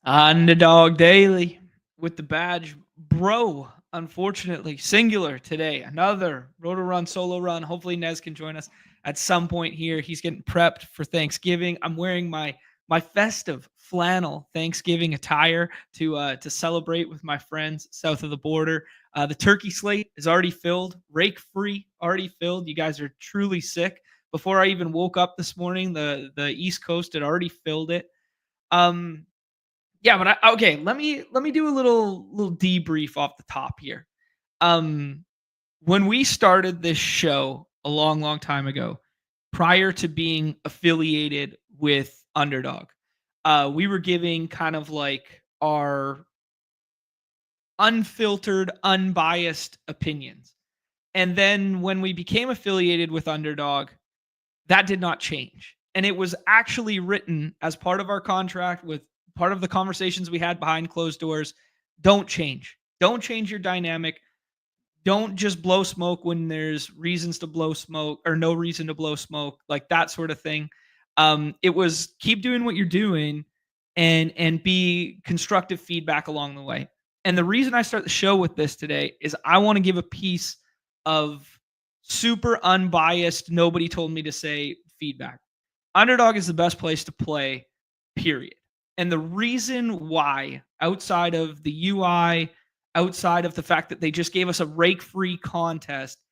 Underdog Daily with the badge, bro. Unfortunately, singular today. Another roto run, solo run. Hopefully, Nez can join us at some point here. He's getting prepped for Thanksgiving. I'm wearing my festive flannel Thanksgiving attire to celebrate with my friends south of the border. The turkey slate is already filled, rake free, already filled. You guys are truly sick. Before I even woke up this morning, the East Coast had already filled it. Um, yeah, but okay, let me do a little debrief off the top here. Um, when we started this show a long time ago, prior to being affiliated with Underdog, we were giving kind of like our unfiltered, unbiased opinions. And then when we became affiliated with Underdog, that did not change. And it was actually written as part of our contract with part of the conversations we had behind closed doors. Don't change. Don't change your dynamic. Don't just blow smoke when there's reasons to blow smoke or no reason to blow smoke, like that sort of thing. It was keep doing what you're doing and be constructive feedback along the way. And the reason I start the show with this today is I want to give a piece of super unbiased, nobody told me to say feedback. Underdog is the best place to play, period. And the reason why, outside of the UI, outside of the fact that they just gave us a rake free contest,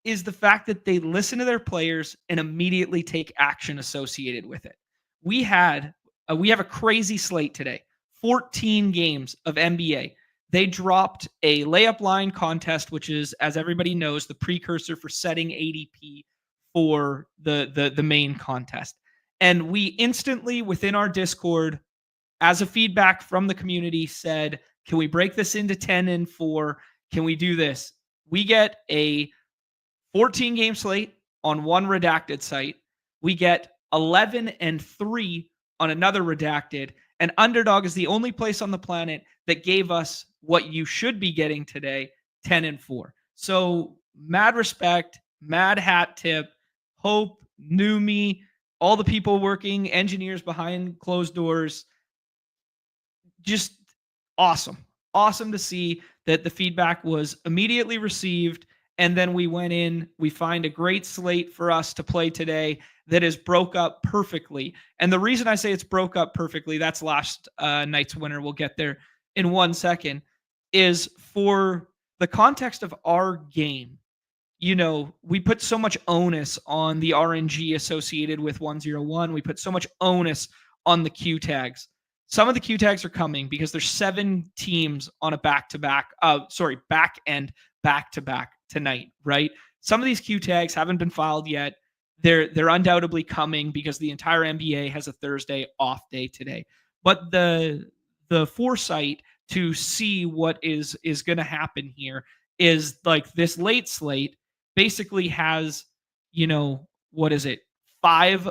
is the fact that they listen to their players and immediately take action associated with it. We had we have a crazy slate today. 14 games of NBA. They dropped a layup line contest, which is, as everybody knows, the precursor for setting ADP for the main contest. And we instantly within our Discord, as a feedback from the community, said, "Can we break this into 10 and 4? Can we do this?" We get a 14 game slate on one redacted site. We get 11 and 3 on another redacted. And Underdog is the only place on the planet that gave us what you should be getting today, 10 and 4. So, mad respect, mad hat tip, Hope, Numi, all the people working, engineers behind closed doors. Just awesome. Awesome to see that the feedback was immediately received. And then we went in, we find a great slate for us to play today that is broke up perfectly. And the reason I say it's broke up perfectly, that's last night's winner. We'll get there in 1 second, is for the context of our game. You know, we put so much onus on the RNG associated with 101. We put so much onus on the Q tags. Some of the Q tags are coming because there's 7 teams on a back end back to back tonight, right? Some of these Q tags haven't been filed yet. They're undoubtedly coming because the entire NBA has a Thursday off day today. But the foresight to see what is going to happen here is like this late slate basically has, what is it? 6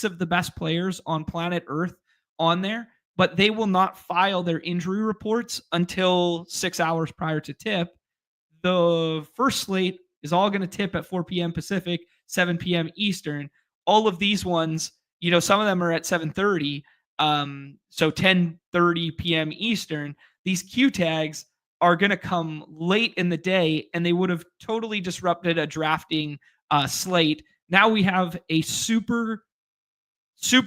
of the best players on planet Earth on there, but they will not file their injury reports until 6 hours prior to tip. The first slate is all going to tip at 4 p.m. Pacific, 7 p.m. Eastern. All of these ones, some of them are at 7:30, so 10:30 p.m. Eastern. These Q tags are going to come late in the day, and they would have totally disrupted a drafting slate. Now we have a super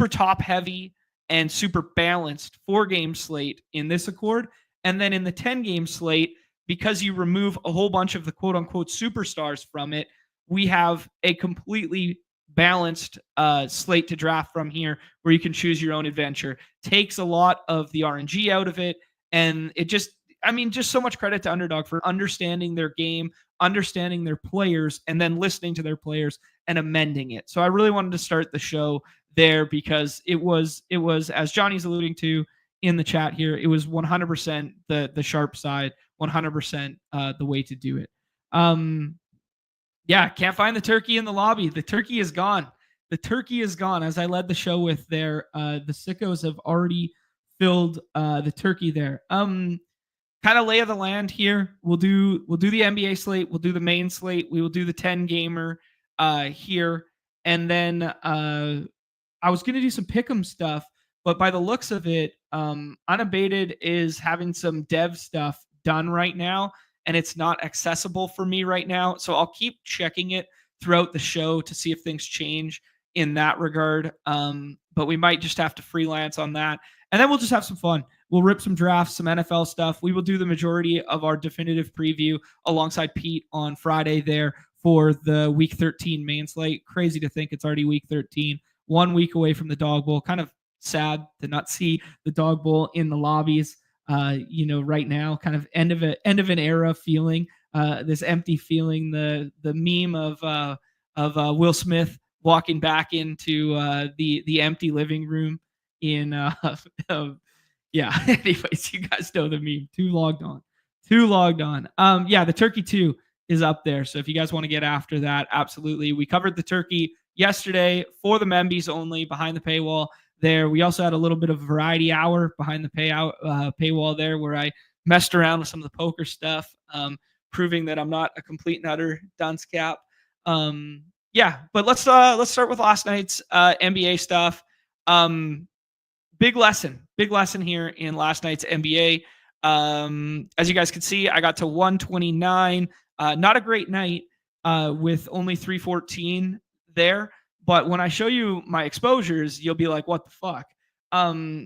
top heavy and super balanced 4-game slate in this accord. And then in the 10-game slate, because you remove a whole bunch of the quote unquote superstars from it, we have a completely balanced slate to draft from here where you can choose your own adventure. Takes a lot of the RNG out of it. And it just so much credit to Underdog for understanding their game, understanding their players, and then listening to their players and amending it. So I really wanted to start the show there because it was, as Johnny's alluding to in the chat here, it was 100% the sharp side, 100% the way to do it. Yeah, can't find the turkey in the lobby. The turkey is gone. The turkey is gone. As I led the show with there, the sickos have already filled the turkey there. Kind of lay of the land here. We'll do the NBA slate. We'll do the main slate. We will do the 10 gamer here, and then I was gonna do some pick'em stuff, But by the looks of it, Unabated is having some dev stuff done right now, and it's not accessible for me right now. So I'll keep checking it throughout the show to see if things change in that regard. But we might just have to freelance on that. And then we'll just have some fun. We'll rip some drafts, some NFL stuff. We will do the majority of our definitive preview alongside Pete on Friday there for the Week 13 main slate. Crazy to think it's already Week 13, 1 week away from the Dog Bowl. Kind of sad to not see the Dog Bowl in the lobbies. Right now, kind of end of an era feeling. This empty feeling. The meme of Will Smith walking back into the empty living room in yeah. Anyways, you guys know the meme. Too logged on. The turkey 2 is up there. So if you guys want to get after that, absolutely. We covered the turkey yesterday for the Membies only behind the paywall there. We also had a little bit of variety hour behind the paywall there where I messed around with some of the poker stuff, proving that I'm not a complete and utter dunce cap. But let's start with last night's NBA stuff. Big lesson here in last night's NBA. As you guys can see, I got to 129. Not a great night with only 314 there. But when I show you my exposures, you'll be like, what the fuck?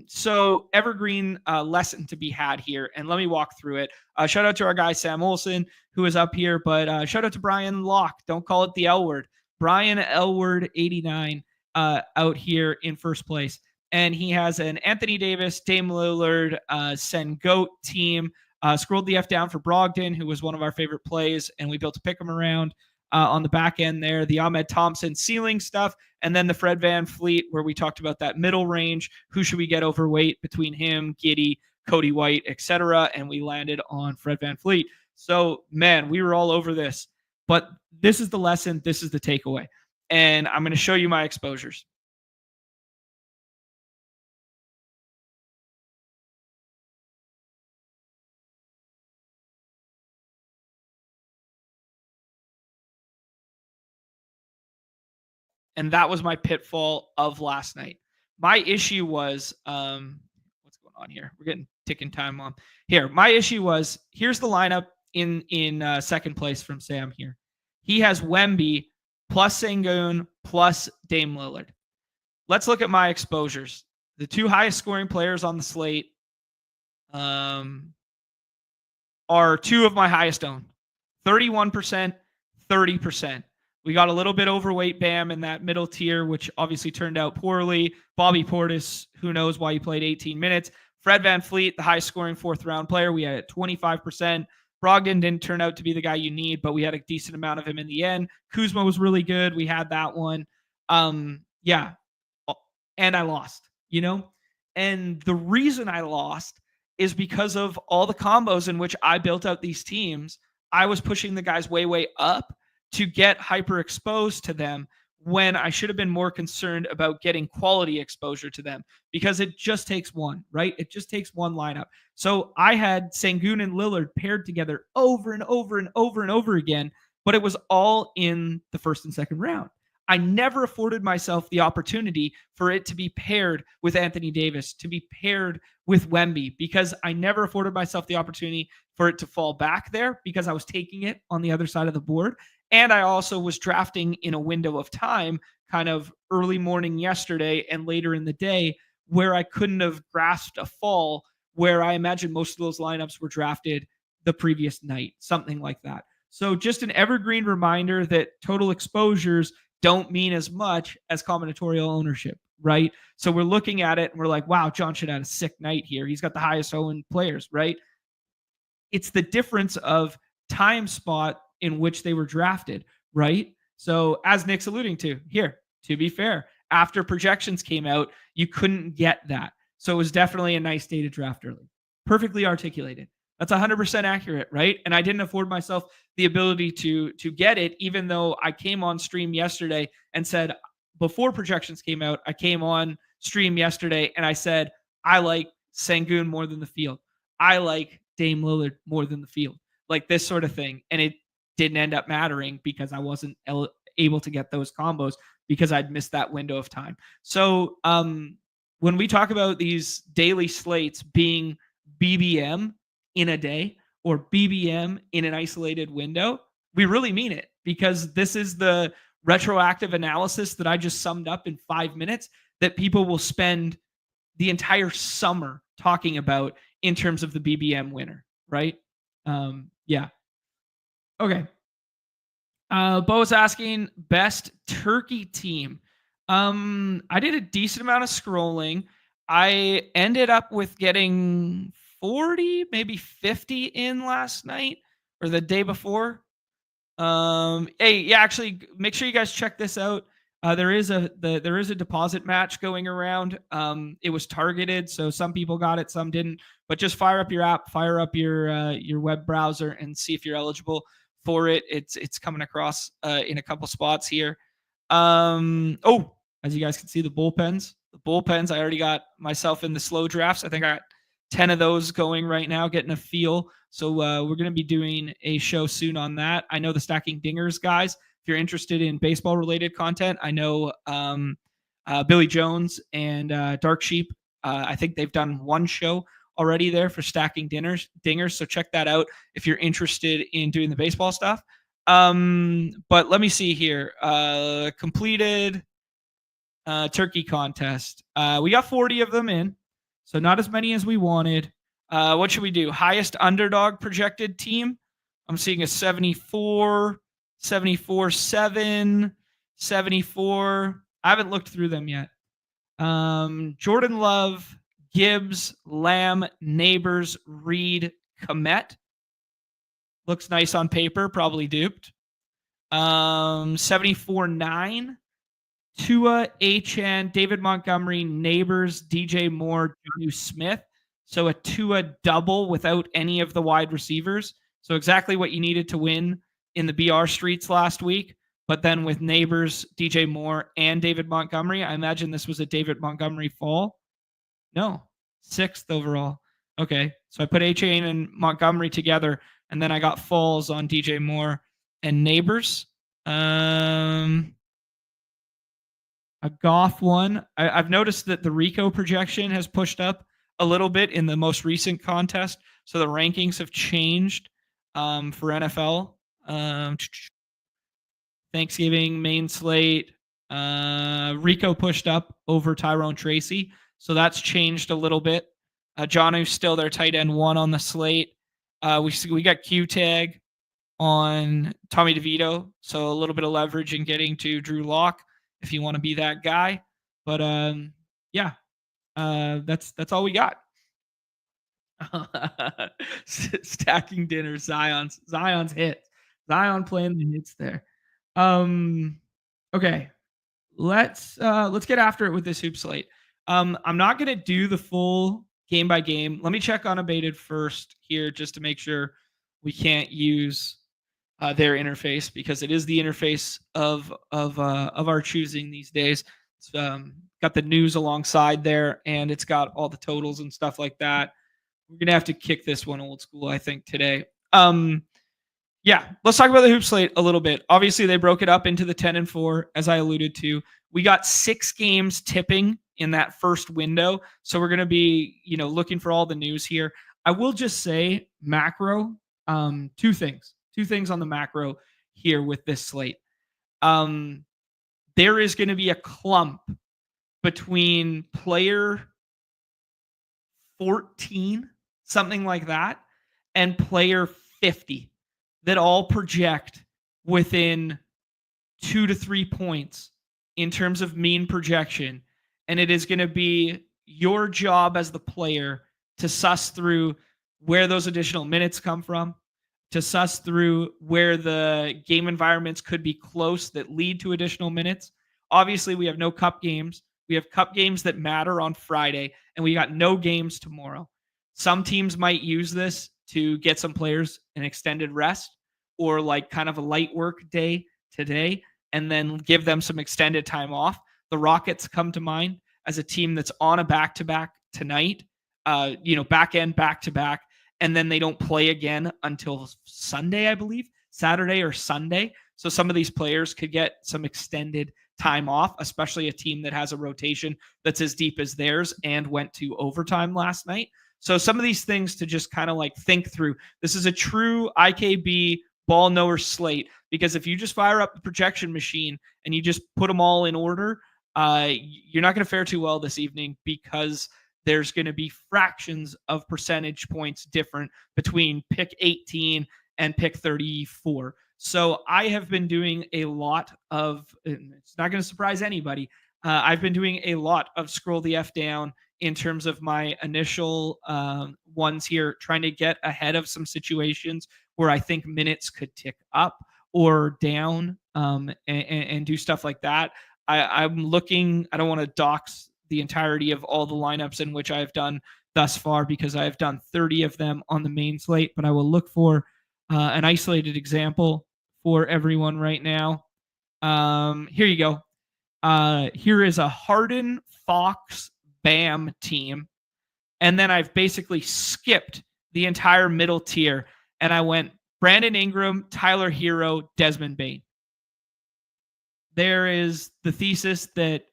So evergreen lesson to be had here. And let me walk through it. Shout out to our guy, Sam Olson, who is up here. But shout out to Brian Locke. Don't call it the L word. Brian L word 89 out here in first place. And he has an Anthony Davis, Dame Lillard, Sengoat team. Scrolled the F down for Brogdon, who was one of our favorite plays, and we built a pick 'em around on the back end there. The Ahmed Thompson ceiling stuff, and then the Fred VanVleet, where we talked about that middle range. Who should we get overweight between him, Giddey, Cody White, etc. And we landed on Fred VanVleet. So, man, we were all over this. But this is the lesson. This is the takeaway. And I'm going to show you my exposures. And that was my pitfall of last night. My issue was, what's going on here? We're getting ticking time on here. My issue was, here's the lineup in second place from Sam here. He has Wemby plus Sengun plus Dame Lillard. Let's look at my exposures. The 2 highest scoring players on the slate are 2 of my highest owned. 31%, 30%. We got a little bit overweight Bam in that middle tier, which obviously turned out poorly. Bobby Portis, who knows why he played 18 minutes. Fred VanVleet, the highest scoring 4th round player, we had at 25%. Brogdon didn't turn out to be the guy you need, but we had a decent amount of him in the end. Kuzma was really good. We had that one. And I lost, And the reason I lost is because of all the combos in which I built out these teams. I was pushing the guys way, way up to get hyper exposed to them when I should have been more concerned about getting quality exposure to them, because it just takes one, right? It just takes one lineup. So I had Sengun and Lillard paired together over and over and over and over again, but it was all in the first and second round. I never afforded myself the opportunity for it to be paired with Anthony Davis, to be paired with Wemby, because I never afforded myself the opportunity for it to fall back there because I was taking it on the other side of the board. And I also was drafting in a window of time, kind of early morning yesterday and later in the day, where I couldn't have grasped a fall, where I imagine most of those lineups were drafted the previous night, something like that. So just an evergreen reminder that total exposures don't mean as much as combinatorial ownership, right? So we're looking at it and we're like, wow, John should have a sick night here. He's got the highest owned players, right? It's the difference of time spot in which they were drafted, right? So as Nick's alluding to here, to be fair, after projections came out, you couldn't get that. So it was definitely a nice day to draft early. Perfectly articulated. That's 100% accurate, right? And I didn't afford myself the ability to get it, even though I came on stream yesterday and said, before projections came out, I came on stream yesterday and I said, I like Sengun more than the field. I like Dame Lillard more than the field. Like this sort of thing. And it didn't end up mattering because I wasn't able to get those combos because I'd missed that window of time. So when we talk about these daily slates being BBM in a day or BBM in an isolated window, we really mean it, because this is the retroactive analysis that I just summed up in 5 minutes that people will spend the entire summer talking about in terms of the BBM winner, right? Yeah. Okay. Bo's asking best turkey team. I did a decent amount of scrolling. I ended up with getting 40, maybe 50 in last night or the day before. Hey, yeah, actually, make sure you guys check this out. There is a deposit match going around. It was targeted, so some people got it, some didn't. But just fire up your app, fire up your web browser, and see if you're eligible for it. It's coming across in a couple spots here. Oh, as you guys can see, the bullpens. I already got myself in the slow drafts. I think I got 10 of those going right now, getting a feel. So we're going to be doing a show soon on that. I know the Stacking Dingers guys, if you're interested in baseball related content, I know Billy Jones and Dark Sheep. I think they've done one show already there for Stacking Dingers. So check that out if you're interested in doing the baseball stuff. But let me see here. Completed turkey contest. We got 40 of them in, so not as many as we wanted. What should we do? Highest underdog projected team. I'm seeing a 74, 74, 7, 74. I haven't looked through them yet. Jordan Love, Gibbs, Lamb, Neighbors, Reed, Komet. Looks nice on paper, probably duped. 74-9. Tua, Achan, David Montgomery, Neighbors, DJ Moore, Jonnu Smith. So a Tua double without any of the wide receivers. So exactly what you needed to win in the BR streets last week. But then with Neighbors, DJ Moore, and David Montgomery, I imagine this was a David Montgomery fall. No, 6th overall. Okay, so I put Achan and Montgomery together, and then I got falls on DJ Moore and Neighbors. A Goff one. I've noticed that the Rico projection has pushed up a little bit in the most recent contest. So the rankings have changed for NFL. Thanksgiving, main slate. Rico pushed up over Tyrone Tracy. So that's changed a little bit. Jonnu's still their tight end 1 on the slate. We got Q-Tag on Tommy DeVito. So a little bit of leverage in getting to Drew Lock if you want to be that guy. But yeah, that's all we got. Stacking dinner, Zion's hit. Zion playing the hits there. Okay. Let's get after it with this hoop slate. I'm not gonna do the full game by game. Let me check unabated first here just to make sure we can't use their interface, because it is the interface of our choosing these days. It's got the news alongside there, and it's got all the totals and stuff like that. We're gonna have to kick this one old school, I think, today. Yeah, let's talk about the hoop slate a little bit. Obviously, they broke it up into the 10 and 4, as I alluded to. We got 6 games tipping in that first window, so we're gonna be, looking for all the news here. I will just say macro. Two things on the macro here with this slate. There is going to be a clump between player 14, something like that, and player 50 that all project within 2 to 3 points in terms of mean projection. And it is going to be your job as the player to suss through where those additional minutes come from, to suss through where the game environments could be close that lead to additional minutes. Obviously, we have no cup games. We have cup games that matter on Friday, and we got no games tomorrow. Some teams might use this to get some players an extended rest, or like kind of a light work day today, and then give them some extended time off. The Rockets come to mind as a team that's on a back-to-back tonight, back end back-to-back, and then they don't play again until Sunday, I believe, Saturday or Sunday. So some of these players could get some extended time off, especially a team that has a rotation that's as deep as theirs and went to overtime last night. So some of these things to just kind of like think through. This is a true IKB ball knower slate, because if you just fire up the projection machine and you just put them all in order, you're not going to fare too well this evening, because there's going to be fractions of percentage points different between pick 18 and pick 34. So I have been doing a lot of, it's not going to surprise anybody, I've been doing a lot of scroll the F down in terms of my initial ones here, trying to get ahead of some situations where I think minutes could tick up or down, and do stuff like that. I'm looking, I don't want to dox the entirety of all the lineups in which I've done thus far, because I've done 30 of them on the main slate, but I will look for an isolated example for everyone right now. Here you go. Here is a Harden, Fox, Bam team. And then I've basically skipped the entire middle tier, and I went Brandon Ingram, Tyler Hero, Desmond Bane. There is the thesis that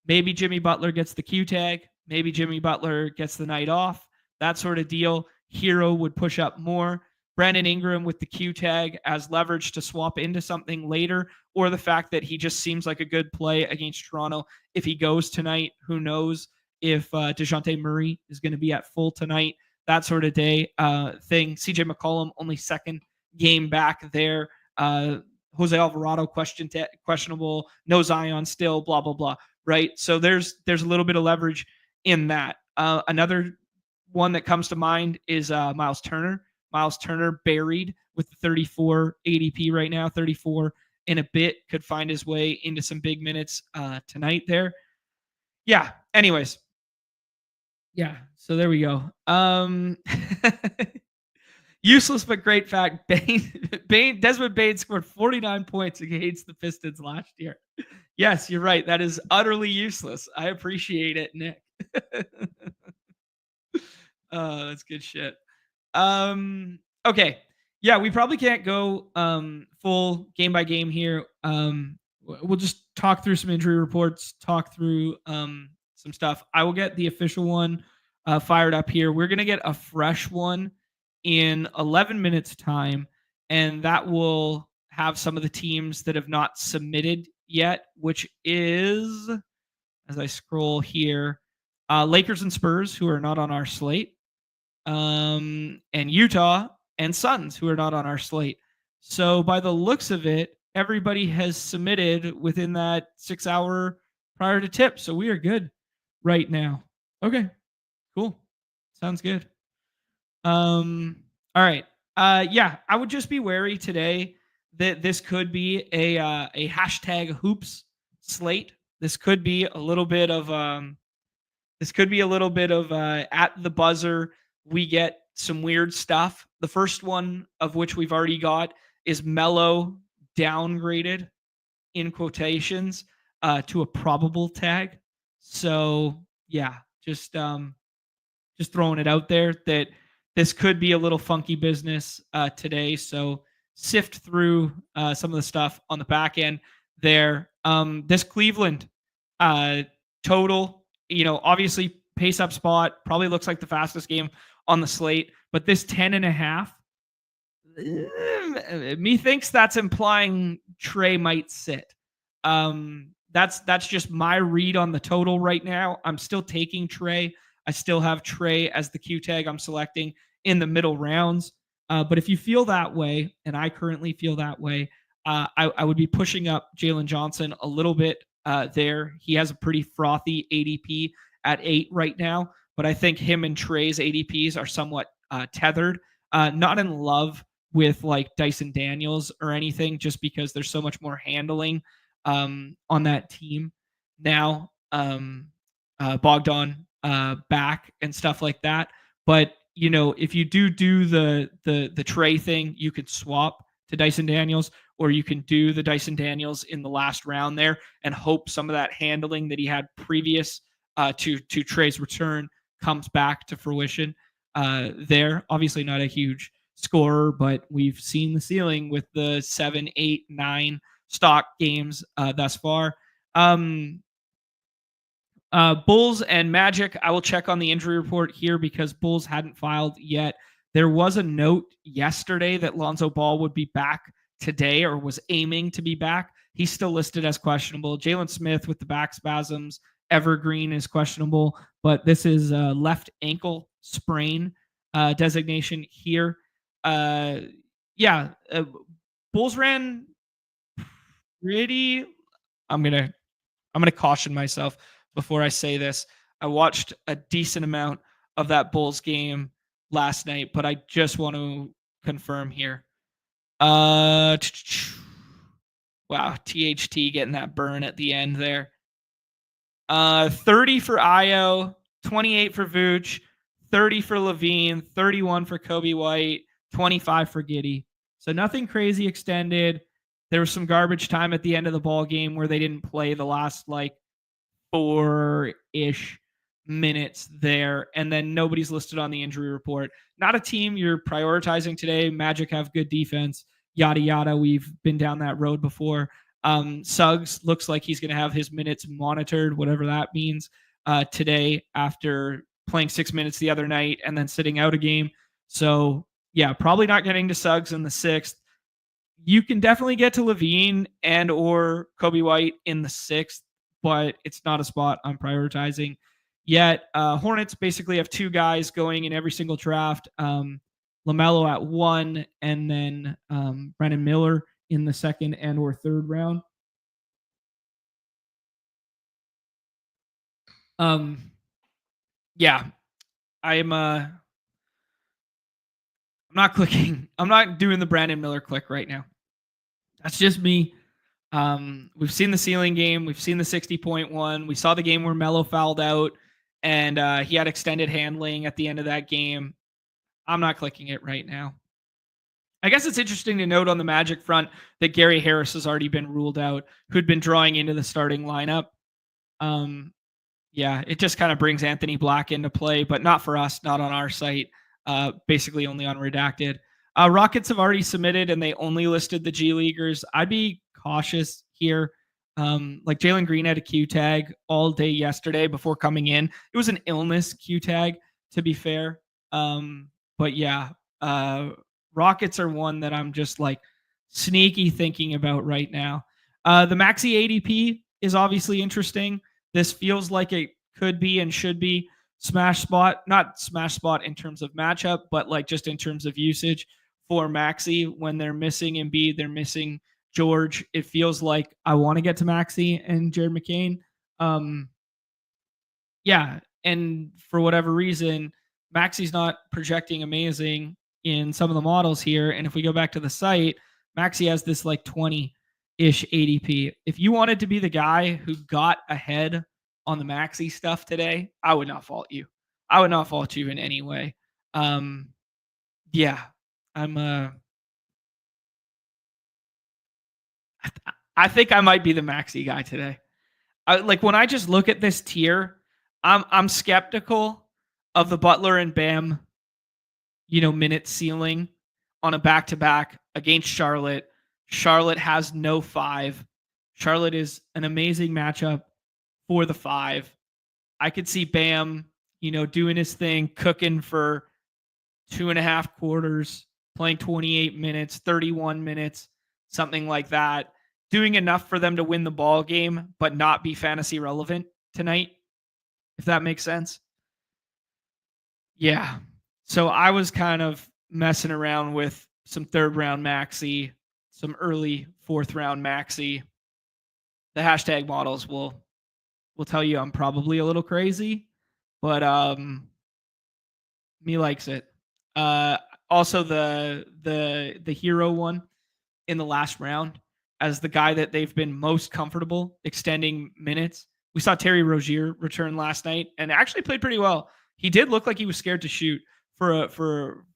maybe Jimmy Butler gets the Q tag, maybe Jimmy Butler gets the night off, that sort of deal. Hero would push up more. Brandon Ingram with the Q tag as leverage to swap into something later, or the fact that he just seems like a good play against Toronto. If he goes tonight, who knows if DeJounte Murray is going to be at full tonight, that sort of day thing. CJ McCollum, only second game back there. Jose Alvarado questionable, no Zion still, blah, blah, blah, right? So there's a little bit of leverage in that. Another one that comes to mind is Miles Turner. Miles Turner buried with the 34 ADP right now, 34 in a bit, could find his way into some big minutes tonight there. Yeah, anyways. Yeah, so there we go. Useless but great fact. Desmond Bane scored 49 points against the Pistons last year. Yes, you're right. That is utterly useless. I appreciate it, Nick. That's good shit. Okay. Yeah, we probably can't go full game by game here. We'll just talk through some injury reports, talk through some stuff. I will get the official one fired up here. We're going to get a fresh one in 11 minutes time, and that will have some of the teams that have not submitted yet, which is, as I scroll here, Lakers and Spurs, who are not on our slate, and Utah and Suns, who are not on our slate. So by the looks of it, everybody has submitted within that 6 hour prior to tip. So we are good right now. Okay, cool. Sounds good. All right. Yeah, I would just be wary today that this could be a hashtag hoops slate. This could be a little bit of at the buzzer. We get some weird stuff. The first one of which we've already got is Melo downgraded in quotations to a probable tag. So yeah, just throwing it out there that this could be a little funky business today. So sift through some of the stuff on the back end there. This Cleveland total, obviously pace up spot, probably looks like the fastest game on the slate, but this 10.5, me thinks that's implying Trey might sit. That's just my read on the total right now. I'm still taking Trey. I still have Trey as the Q tag I'm selecting in the middle rounds. But if you feel that way, and I currently feel that way, I would be pushing up Jalen Johnson a little bit there. He has a pretty frothy ADP at 8 right now, but I think him and Trey's ADPs are somewhat tethered. Not in love with like Dyson Daniels or anything, just because there's so much more handling on that team now. Bogdan back and stuff like that. But if you do the Trey thing, you could swap to Dyson Daniels, or you can do the Dyson Daniels in the last round there and hope some of that handling that he had previous to Trey's return comes back to fruition there. Obviously not a huge scorer, but we've seen the ceiling with the 7, 8, 9 stock games thus far. Um, Bulls and Magic, I will check on the injury report here because Bulls hadn't filed yet. There was a note yesterday that Lonzo Ball would be back today or was aiming to be back. He's still listed as questionable. Jalen Smith with the back spasms. Evergreen is questionable, but this is a left ankle sprain designation here. Uh, yeah, Bulls ran pretty. I'm gonna caution myself before I say this. I watched a decent amount of that Bulls game last night, but I just want to confirm here. Wow, THT getting that burn at the end there. 30 for Io, 28 for Vooch, 30 for Levine, 31 for Kobe White, 25 for Giddey. So nothing crazy extended. There was some garbage time at the end of the ball game where they didn't play the last like 4-ish minutes there, and then nobody's listed on the injury report. Not a team you're prioritizing today. Magic have good defense, yada yada. We've been down that road before. Suggs looks like he's going to have his minutes monitored, whatever that means, today after playing 6 minutes the other night and then sitting out a game. So yeah, probably not getting to Suggs in the 6th. You can definitely get to Levine and or Kobe White in the 6th, but it's not a spot I'm prioritizing yet. Hornets basically have 2 guys going in every single draft. LaMelo at 1, and then Brennan Miller in the 2nd and or 3rd round. Yeah, I'm not clicking. I'm not doing the Brandon Miller click right now. That's just me. We've seen the ceiling game. We've seen the 60-point one. We saw the game where Melo fouled out and he had extended handling at the end of that game. I'm not clicking it right now. I guess it's interesting to note on the Magic front that Gary Harris has already been ruled out, who'd been drawing into the starting lineup. Yeah, it just kind of brings Anthony Black into play, but not for us, not on our site, basically only on Redacted. Rockets have already submitted and they only listed the G Leaguers. I'd be cautious here. Like Jalen Green had a Q tag all day yesterday before coming in. It was an illness Q tag, to be fair. But yeah, Rockets are one that I'm just like sneaky thinking about right now. The Maxi ADP is obviously interesting. This feels like it could be and should be smash spot, not smash spot in terms of matchup, but like just in terms of usage for Maxi when they're missing Embiid, they're missing George. It feels like I want to get to Maxi and Jared McCain. Yeah, and for whatever reason, Maxi's not projecting amazing in some of the models here. And if we go back to the site, Maxi has this like 20-ish ADP. If you wanted to be the guy who got ahead on the Maxi stuff today, I would not fault you. I would not fault you in any way. Yeah, I think I might be the Maxi guy today. Like when I just look at this tier, I'm skeptical of the Butler and Bam, minute ceiling on a back-to-back against Charlotte. Charlotte has no 5. Charlotte is an amazing matchup for the 5. I could see Bam, doing his thing, cooking for 2.5 quarters, playing 28 minutes, 31 minutes, something like that, doing enough for them to win the ball game, but not be fantasy relevant tonight, if that makes sense. Yeah. So I was kind of messing around with some 3rd round Maxi, some early 4th round Maxi. The hashtag models will tell you I'm probably a little crazy, but me likes it. Also the hero one in the last round as the guy that they've been most comfortable extending minutes. We saw Terry Rozier return last night and actually played pretty well. He did look like he was scared to shoot for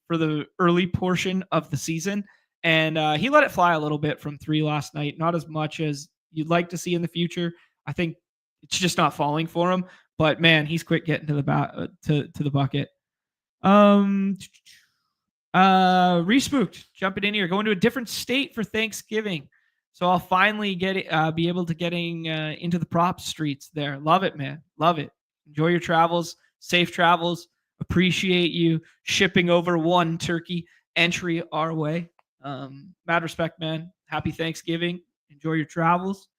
the early portion of the season, and he let it fly a little bit from 3 last night. Not as much as you'd like to see in the future. I think it's just not falling for him. But man, he's quick getting to the to the bucket. Respooked jumping in here, going to a different state for Thanksgiving. So I'll finally be able to getting into the prop streets there. Love it, man. Love it. Enjoy your travels. Safe travels. Appreciate you shipping over one turkey entry our way. Mad respect, man. Happy Thanksgiving. Enjoy your travels.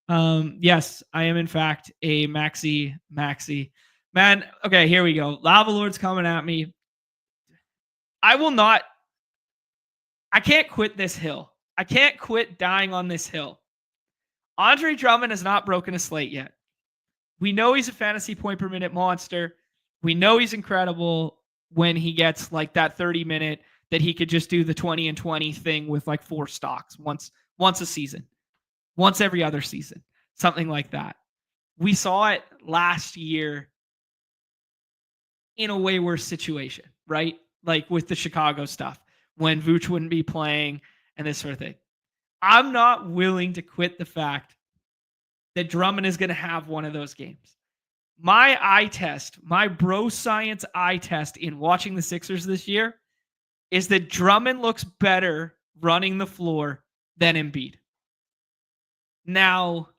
Yes, I am in fact a maxi. Man, okay, here we go. Lava Lord's coming at me. I will not. I can't quit this hill. I can't quit dying on this hill. Andre Drummond has not broken a slate yet. We know he's a fantasy point per minute monster. We know he's incredible when he gets like that 30-minute that he could just do the 20 and 20 thing with like 4 stocks once a season, once every other season, something like that. We saw it last year in a way worse situation, right? Like with the Chicago stuff when Vooch wouldn't be playing and this sort of thing. I'm not willing to quit the fact that Drummond is going to have one of those games. My eye test, my bro science eye test in watching the Sixers this year is that Drummond looks better running the floor than Embiid. Now,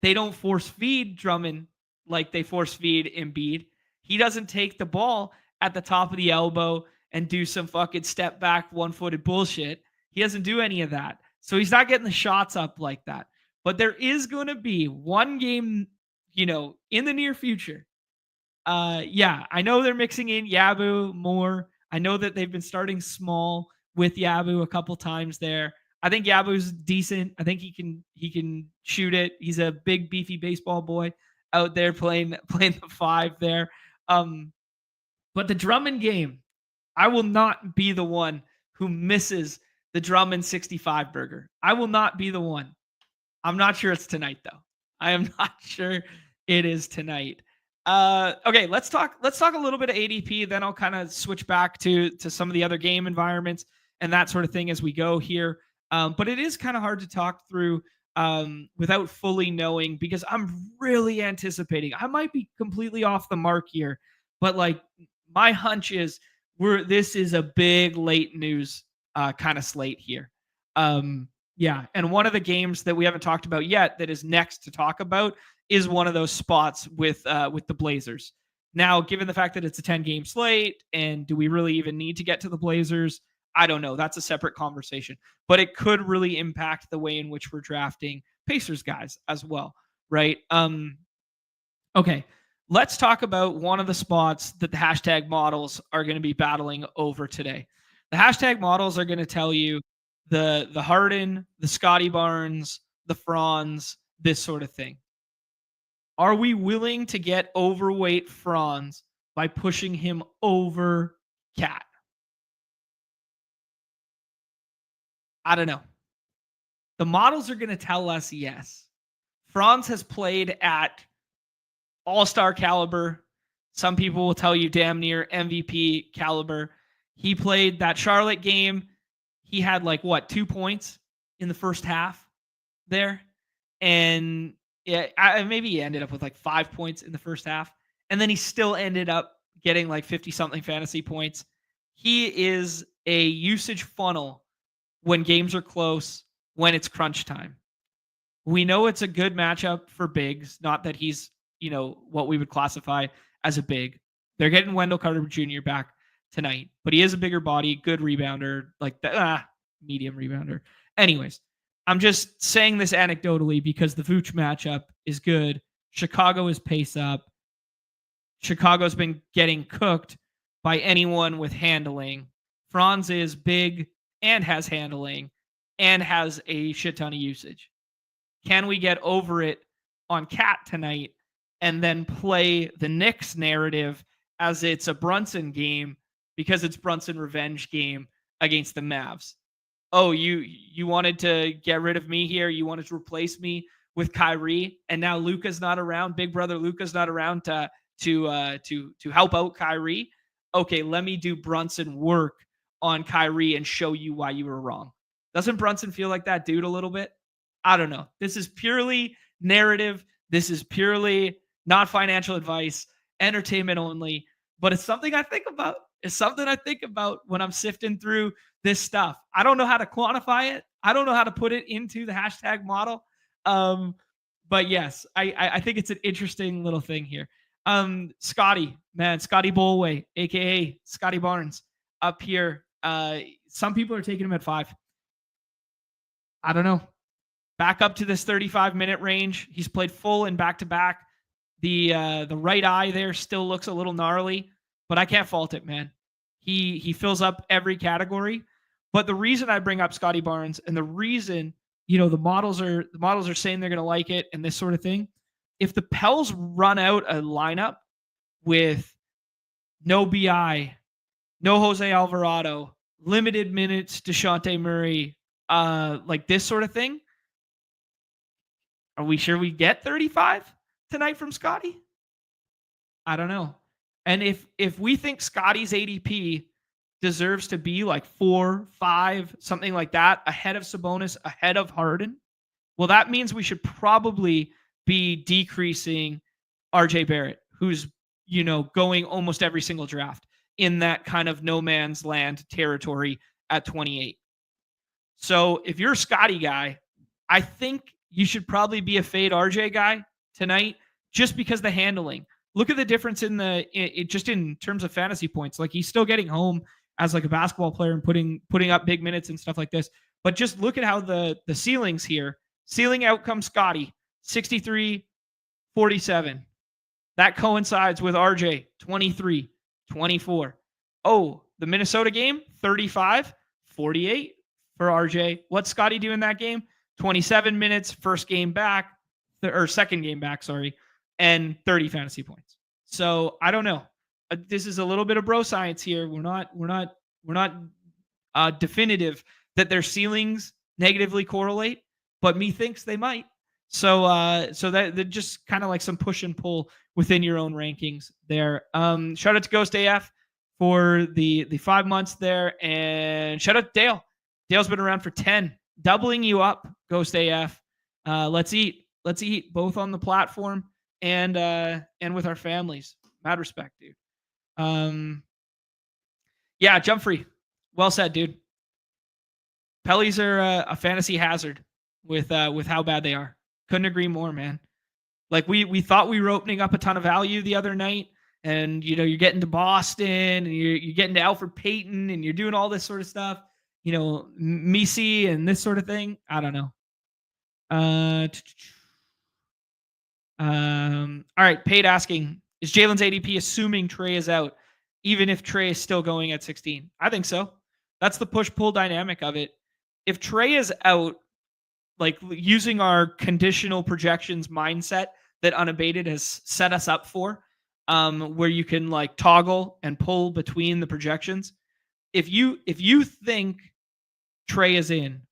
they don't force feed Drummond like they force feed Embiid. He doesn't take the ball at the top of the elbow and do some fucking step back, one-footed bullshit. He doesn't do any of that. So he's not getting the shots up like that. But there is going to be one game, in the near future. I know they're mixing in Yabu more. I know that they've been starting small with Yabu a couple times there. I think Yabu's decent. I think he can shoot it. He's a big, beefy baseball boy out there playing the 5 there. But the Drummond game, I will not be the one who misses the Drummond 65 burger. I will not be the one. I'm not sure it's tonight though. I am not sure it is tonight. Okay, let's talk a little bit of ADP. Then I'll kind of switch back to some of the other game environments and that sort of thing as we go here. But it is kind of hard to talk through without fully knowing because I'm really anticipating. I might be completely off the mark here, but like my hunch is this is a big late news kind of slate here. Yeah, and one of the games that we haven't talked about yet that is next to talk about is one of those spots with the Blazers. Now, given the fact that it's a 10-game slate, and do we really even need to get to the Blazers? I don't know. That's a separate conversation. But it could really impact the way in which we're drafting Pacers guys as well, right? Okay, let's talk about one of the spots that the hashtag models are going to be battling over today. The hashtag models are going to tell you the Harden, the Scotty Barnes, the Franz, this sort of thing. Are we willing to get overweight Franz by pushing him over Cat? I don't know. The models are going to tell us yes. Franz has played at all-star caliber. Some people will tell you damn near MVP caliber. He played that Charlotte game. He had 2 points in the first half there. And maybe he ended up with 5 points in the first half. And then he still ended up getting 50-something fantasy points. He is a usage funnel when games are close, when it's crunch time. We know it's a good matchup for bigs, not that he's, what we would classify as a big. They're getting Wendell Carter Jr. back tonight, but he is a bigger body, good rebounder, medium rebounder. Anyways, I'm just saying this anecdotally because the Vooch matchup is good. Chicago is pace up. Chicago's been getting cooked by anyone with handling. Franz is big and has handling and has a shit ton of usage. Can we get over it on Cat tonight and then play the Knicks narrative as it's a Brunson game because it's Brunson revenge game against the Mavs? Oh, you wanted to get rid of me here. You wanted to replace me with Kyrie, and now Luka's not around. Big brother Luka's not around to help out Kyrie. Okay, let me do Brunson work on Kyrie and show you why you were wrong. Doesn't Brunson feel like that dude a little bit? I don't know. This is purely narrative. This is purely not financial advice, entertainment only, but it's something I think about. It's something I think about when I'm sifting through this stuff. I don't know how to quantify it. I don't know how to put it into the hashtag model. But yes, I think it's an interesting little thing here. Scotty, man, Scotty Bolway, aka Scotty Barnes, up here. Some people are taking him at 5. I don't know. Back up to this 35-minute range. He's played full and back-to-back. The right eye there still looks a little gnarly, but I can't fault it, man. He fills up every category. But the reason I bring up Scotty Barnes and the reason, the models are saying they're going to like it and this sort of thing. If the Pels run out a lineup with no BI, no Jose Alvarado, limited minutes DeJounte Murray, like this sort of thing, are we sure we get 35 tonight from Scotty? I don't know. And if we think Scotty's ADP deserves to be like 4, 5, something like that, ahead of Sabonis, ahead of Harden, well, that means we should probably be decreasing RJ Barrett, who's, going almost every single draft in that kind of no man's land territory at 28. So if you're a Scotty guy, I think you should probably be a fade RJ guy tonight just because the handling. Look at the difference just in terms of fantasy points. Like, he's still getting home as like a basketball player and putting up big minutes and stuff like this. But just look at how the ceilings here. Ceiling outcome Scotty, 63, 47. That coincides with RJ, 23, 24. Oh, the Minnesota game, 35, 48 for RJ. What's Scotty do in that game? 27 minutes, second game back, and 30 fantasy points. So I don't know. This is a little bit of bro science here. We're not definitive that their ceilings negatively correlate, but me thinks they might. So that they're just kind of like some push and pull within your own rankings there. Shout out to Ghost AF for the 5 months there, and shout out to Dale. Dale's been around for 10, doubling you up, Ghost AF. Let's eat both on the platform and with our families. Mad respect, dude. Yeah, jump free. Well said, dude. Pellies are a fantasy hazard with how bad they are. Couldn't agree more, man. Like we thought we were opening up a ton of value the other night, and you're getting to Boston and you're getting to Alfred Payton and you're doing all this sort of stuff. Misi and this sort of thing. I don't know. All right, Paid asking, is Jalen's ADP assuming Trey is out, even if Trey is still going at 16? I think so. That's the push-pull dynamic of it. If Trey is out, like using our conditional projections mindset that Unabated has set us up for, where you can like toggle and pull between the projections. If you think Trey is in,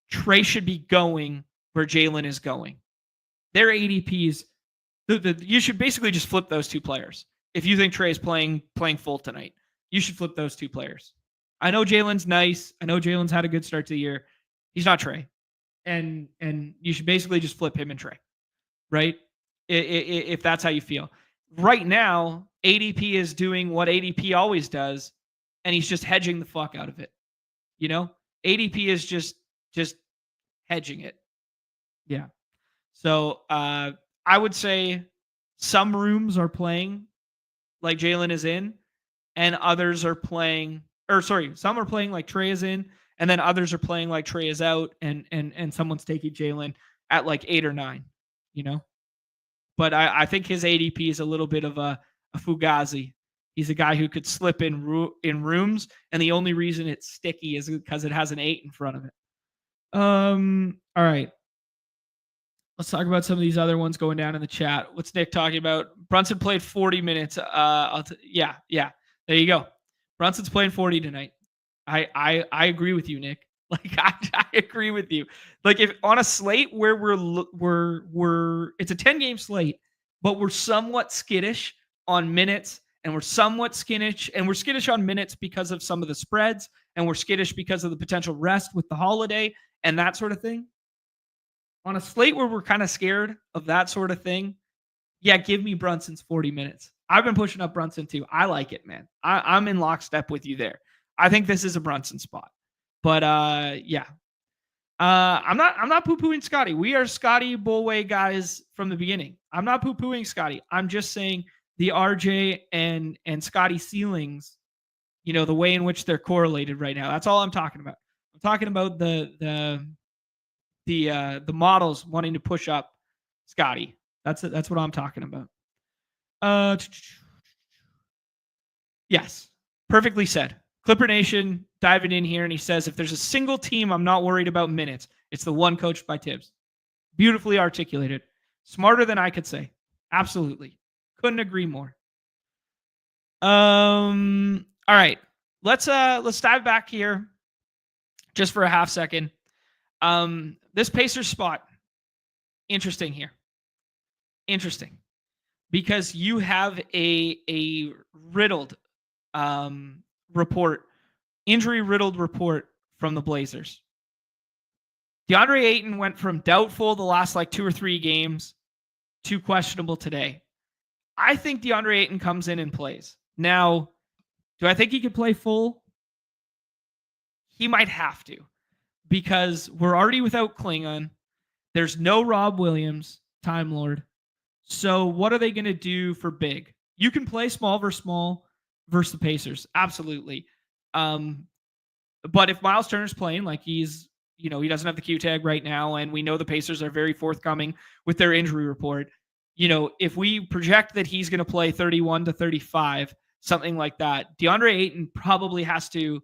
Trey should be going where Jalen is going. Their ADPs, you should basically just flip those two players. If you think Trey is playing full tonight, you should flip those two players. I know Jalen's nice. I know Jalen's had a good start to the year. He's not Trey. And you should basically just flip him and Trey, right? If that's how you feel. Right now, ADP is doing what ADP always does, and he's just hedging the fuck out of it. ADP is just hedging it. Yeah. So I would say some rooms are playing like Jalen is in, and others are playing, some are playing like Trey is in, and then others are playing like Trey is out, and someone's taking Jalen at like 8 or 9, But I think his ADP is a little bit of a fugazi. He's a guy who could slip in rooms, and the only reason it's sticky is because it has an 8 in front of it. All right. Let's talk about some of these other ones going down in the chat. What's Nick talking about? Brunson played 40 minutes. Yeah. There you go. Brunson's playing 40 tonight. I agree with you, Nick. Like I agree with you. Like if on a slate where we're it's a 10-game slate, but we're somewhat skittish on minutes, and we're somewhat skittish on minutes because of some of the spreads, and we're skittish because of the potential rest with the holiday and that sort of thing. On a slate where we're kind of scared of that sort of thing, yeah, give me Brunson's 40 minutes. I've been pushing up Brunson too. I like it, man. I'm in lockstep with you there. I think this is a Brunson spot. But yeah. I'm not poo-pooing Scotty. We are Scotty Bullway guys from the beginning. I'm not poo-pooing Scotty. I'm just saying the RJ and Scotty ceilings, the way in which they're correlated right now. That's all I'm talking about. I'm talking about the models wanting to push up Scotty. That's what I'm talking about. Yes, perfectly said. Clipper Nation diving in here, and he says, if there's a single team I'm not worried about minutes, it's the one coached by Tibbs. Beautifully articulated. Smarter than I could say. Absolutely. Couldn't agree more. All right. Let's dive back here just for a half second. This Pacers spot, interesting here. Interesting. Because you have a riddled report, injury riddled report from the Blazers. DeAndre Ayton went from doubtful the last 2 or 3 games to questionable today. I think DeAndre Ayton comes in and plays. Now, do I think he could play full? He might have to, because we're already without Klingon. There's no Rob Williams, Time Lord. So what are they going to do for big? You can play small versus the Pacers. Absolutely. But if Miles Turner's playing like he's, he doesn't have the Q tag right now, and we know the Pacers are very forthcoming with their injury report. If we project that he's going to play 31 to 35, something like that, DeAndre Ayton probably has to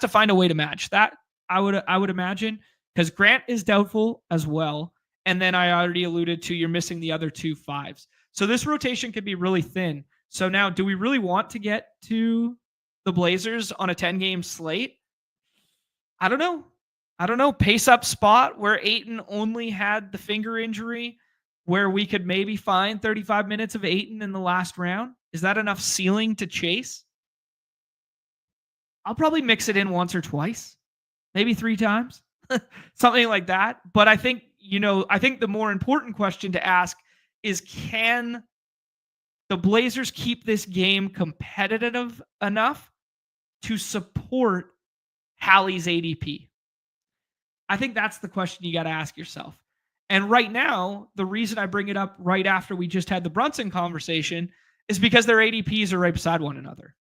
find a way to match that. I would imagine, because Grant is doubtful as well. And then I already alluded to, you're missing the other 2 5s. So this rotation could be really thin. So now, do we really want to get to the Blazers on a 10-game slate? I don't know. Pace up spot where Ayton only had the finger injury, where we could maybe find 35 minutes of Ayton in the last round. Is that enough ceiling to chase? I'll probably mix it in once or twice, maybe 3 times, something like that. But I think, I think the more important question to ask is, can the Blazers keep this game competitive enough to support Hallie's ADP? I think that's the question you got to ask yourself. And right now, the reason I bring it up right after we just had the Brunson conversation is because their ADPs are right beside one another.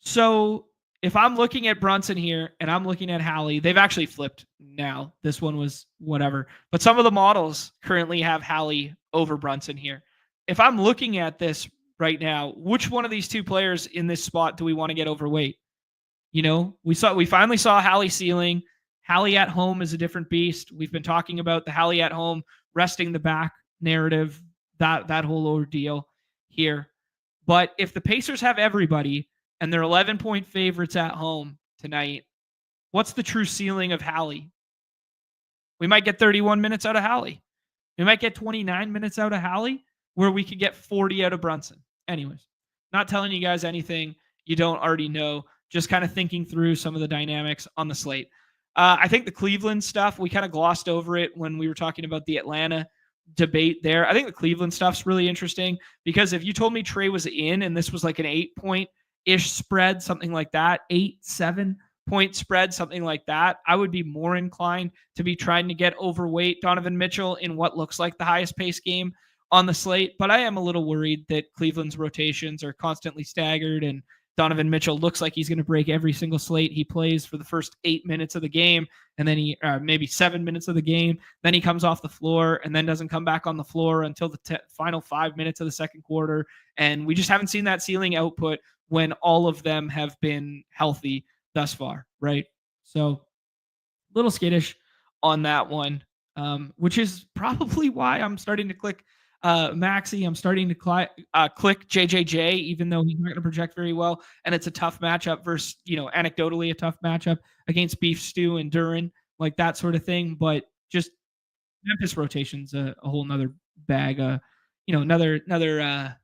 So if I'm looking at Brunson here and I'm looking at Hallie, they've actually flipped now. This one was whatever. But some of the models currently have Hallie over Brunson here. If I'm looking at this right now, which one of these 2 players in this spot do we want to get overweight? We finally saw Hallie ceiling. Hallie at home is a different beast. We've been talking about the Hallie at home, resting the back narrative, that whole ordeal here. But if the Pacers have everybody and they're 11-point favorites at home tonight, what's the true ceiling of Hallie? We might get 31 minutes out of Hallie. We might get 29 minutes out of Hallie, where we could get 40 out of Brunson. Anyways, not telling you guys anything you don't already know, just kind of thinking through some of the dynamics on the slate. I think the Cleveland stuff, we kind of glossed over it when we were talking about the Atlanta debate there. I think the Cleveland stuff's really interesting, because if you told me Trey was in and this was like an 8-point-ish spread, something like that, 8-7-point spread, something like that, I would be more inclined to be trying to get overweight Donovan Mitchell in what looks like the highest pace game on the slate. But I am a little worried that Cleveland's rotations are constantly staggered, and Donovan Mitchell looks like he's going to break every single slate he plays for the first 8 minutes of the game, and then he maybe 7 minutes of the game. Then he comes off the floor and then doesn't come back on the floor until the final 5 minutes of the second quarter. And we just haven't seen that ceiling output when all of them have been healthy thus far, right? So a little skittish on that one, which is probably why I'm starting to click Maxi. I'm starting to click JJJ, even though he's not going to project very well. And it's a tough matchup versus, anecdotally a tough matchup against Beef Stew and Duran, like that sort of thing. But just Memphis rotation's a whole nother bag, another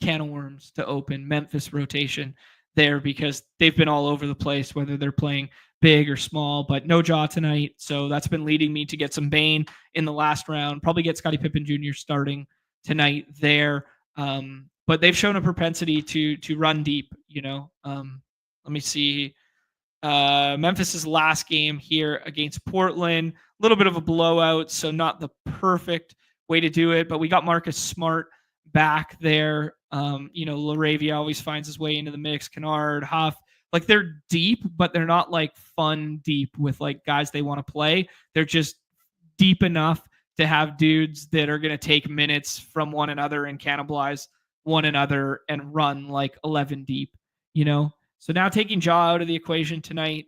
can of worms to open. Memphis rotation there, because they've been all over the place, whether they're playing big or small, but no Jaw tonight. So that's been leading me to get some Bane in the last round, probably get Scottie Pippen Jr. starting tonight there. But they've shown a propensity to run deep, Let me see. Memphis's last game here against Portland, a little bit of a blowout, so not the perfect way to do it. But we got Marcus Smart back there. Laravia always finds his way into the mix. Kennard, Huff, like they're deep, but they're not like fun deep with like guys they want to play. They're just deep enough to have dudes that are going to take minutes from one another and cannibalize one another and run like 11 deep, you know? So now taking Jaw out of the equation tonight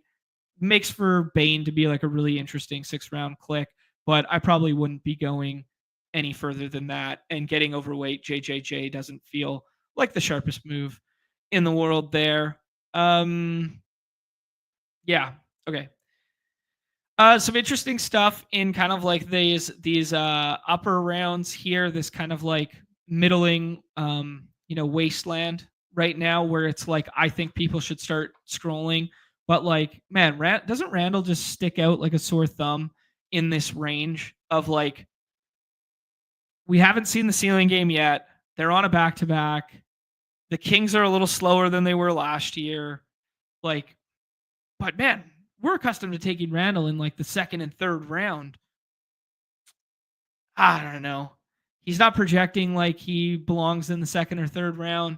makes for Bane to be like a really interesting 6-round click, but I probably wouldn't be going any further than that. And getting overweight JJJ doesn't feel like the sharpest move in the world there. Yeah. Okay. Some interesting stuff in kind of like these upper rounds here. This kind of like middling, wasteland right now, where it's like I think people should start scrolling. But like, man, doesn't Randall just stick out like a sore thumb in this range of like, we haven't seen the ceiling game yet. They're on a back-to-back. The Kings are a little slower than they were last year. Like, but man, we're accustomed to taking Randall in like the second and third round. I don't know. He's not projecting like he belongs in the second or third round.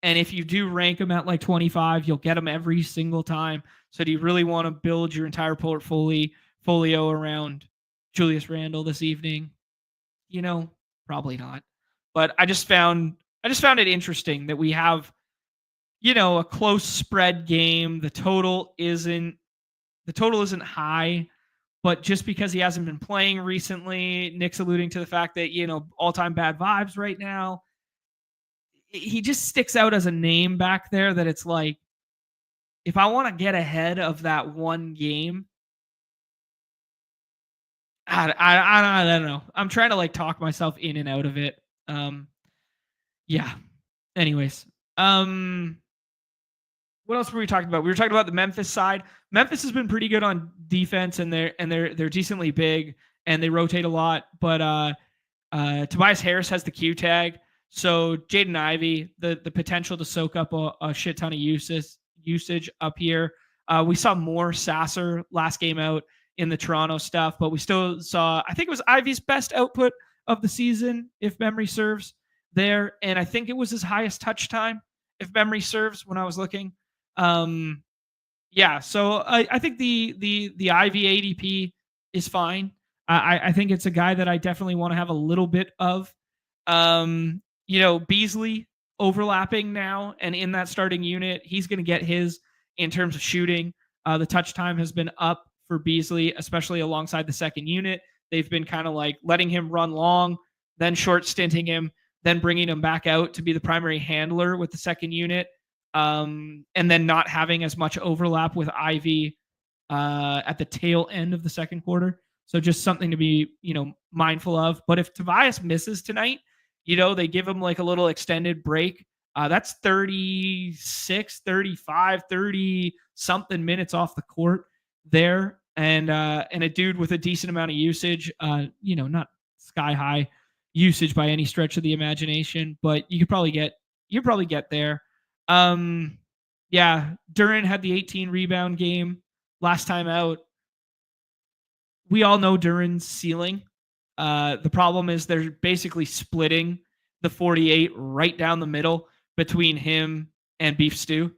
And if you do rank him at like 25, you'll get him every single time. So do you really want to build your entire portfolio around Julius Randle this evening? Probably not. But I just found it interesting that we have, a close spread game. The total isn't high, but just because he hasn't been playing recently, Nick's alluding to the fact that, all-time bad vibes right now. He just sticks out as a name back there that it's like, if I want to get ahead of that one game, I don't know. I'm trying to like talk myself in and out of it. Yeah. Anyways, what else were we talking about? We were talking about the Memphis side. Memphis has been pretty good on defense, and they're decently big and they rotate a lot. But Tobias Harris has the Q tag, so Jaden Ivey, the potential to soak up a shit ton of usage up here. We saw more Sasser last game out in the Toronto stuff, but we still saw, I think it was Ivey's best output of the season, if memory serves there. And I think it was his highest touch time, if memory serves, when I was looking. So I think the Ivy ADP is fine. I think it's a guy that I definitely want to have a little bit of. Beasley overlapping now and in that starting unit, he's going to get his in terms of shooting. The touch time has been up for Beasley, especially alongside the second unit. They've been kind of like letting him run long, then short stinting him, then bringing him back out to be the primary handler with the second unit, and then not having as much overlap with Ivy at the tail end of the second quarter. So just something to be, mindful of. But if Tobias misses tonight, they give him like a little extended break. That's 36, 35, 30 something minutes off the court there. And a dude with a decent amount of usage, not sky high usage by any stretch of the imagination, but you could probably get there. Duren had the 18 rebound game last time out. We all know Duren's ceiling. The problem is they're basically splitting the 48 right down the middle between him and Beef Stew.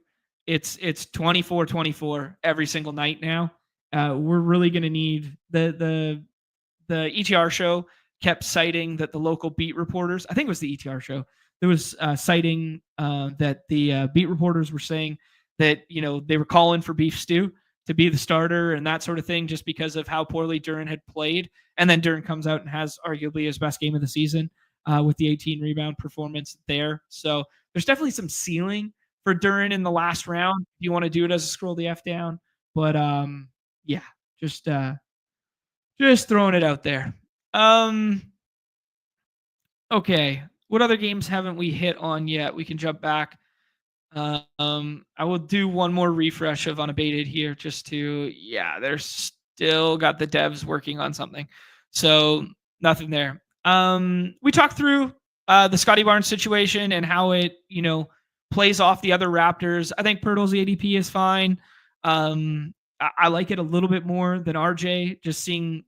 It's 24-24 every single night now. We're really going to need the ETR show kept citing that the local beat reporters, I think it was the ETR show, there was citing that the beat reporters were saying that, they were calling for Beef Stew to be the starter and that sort of thing, just because of how poorly Duren had played. And then Duren comes out and has arguably his best game of the season with the 18 rebound performance there. So there's definitely some ceiling for Duren in the last round if you want to do it as a scroll the F down. But just throwing it out there. Okay. What other games haven't we hit on yet? We can jump back. I will do one more refresh of Unabated here just to, they're still got the devs working on something. So nothing there. We talked through the Scotty Barnes situation and how it, plays off the other Raptors. I think Pirtle's ADP is fine. I like it a little bit more than RJ, just seeing,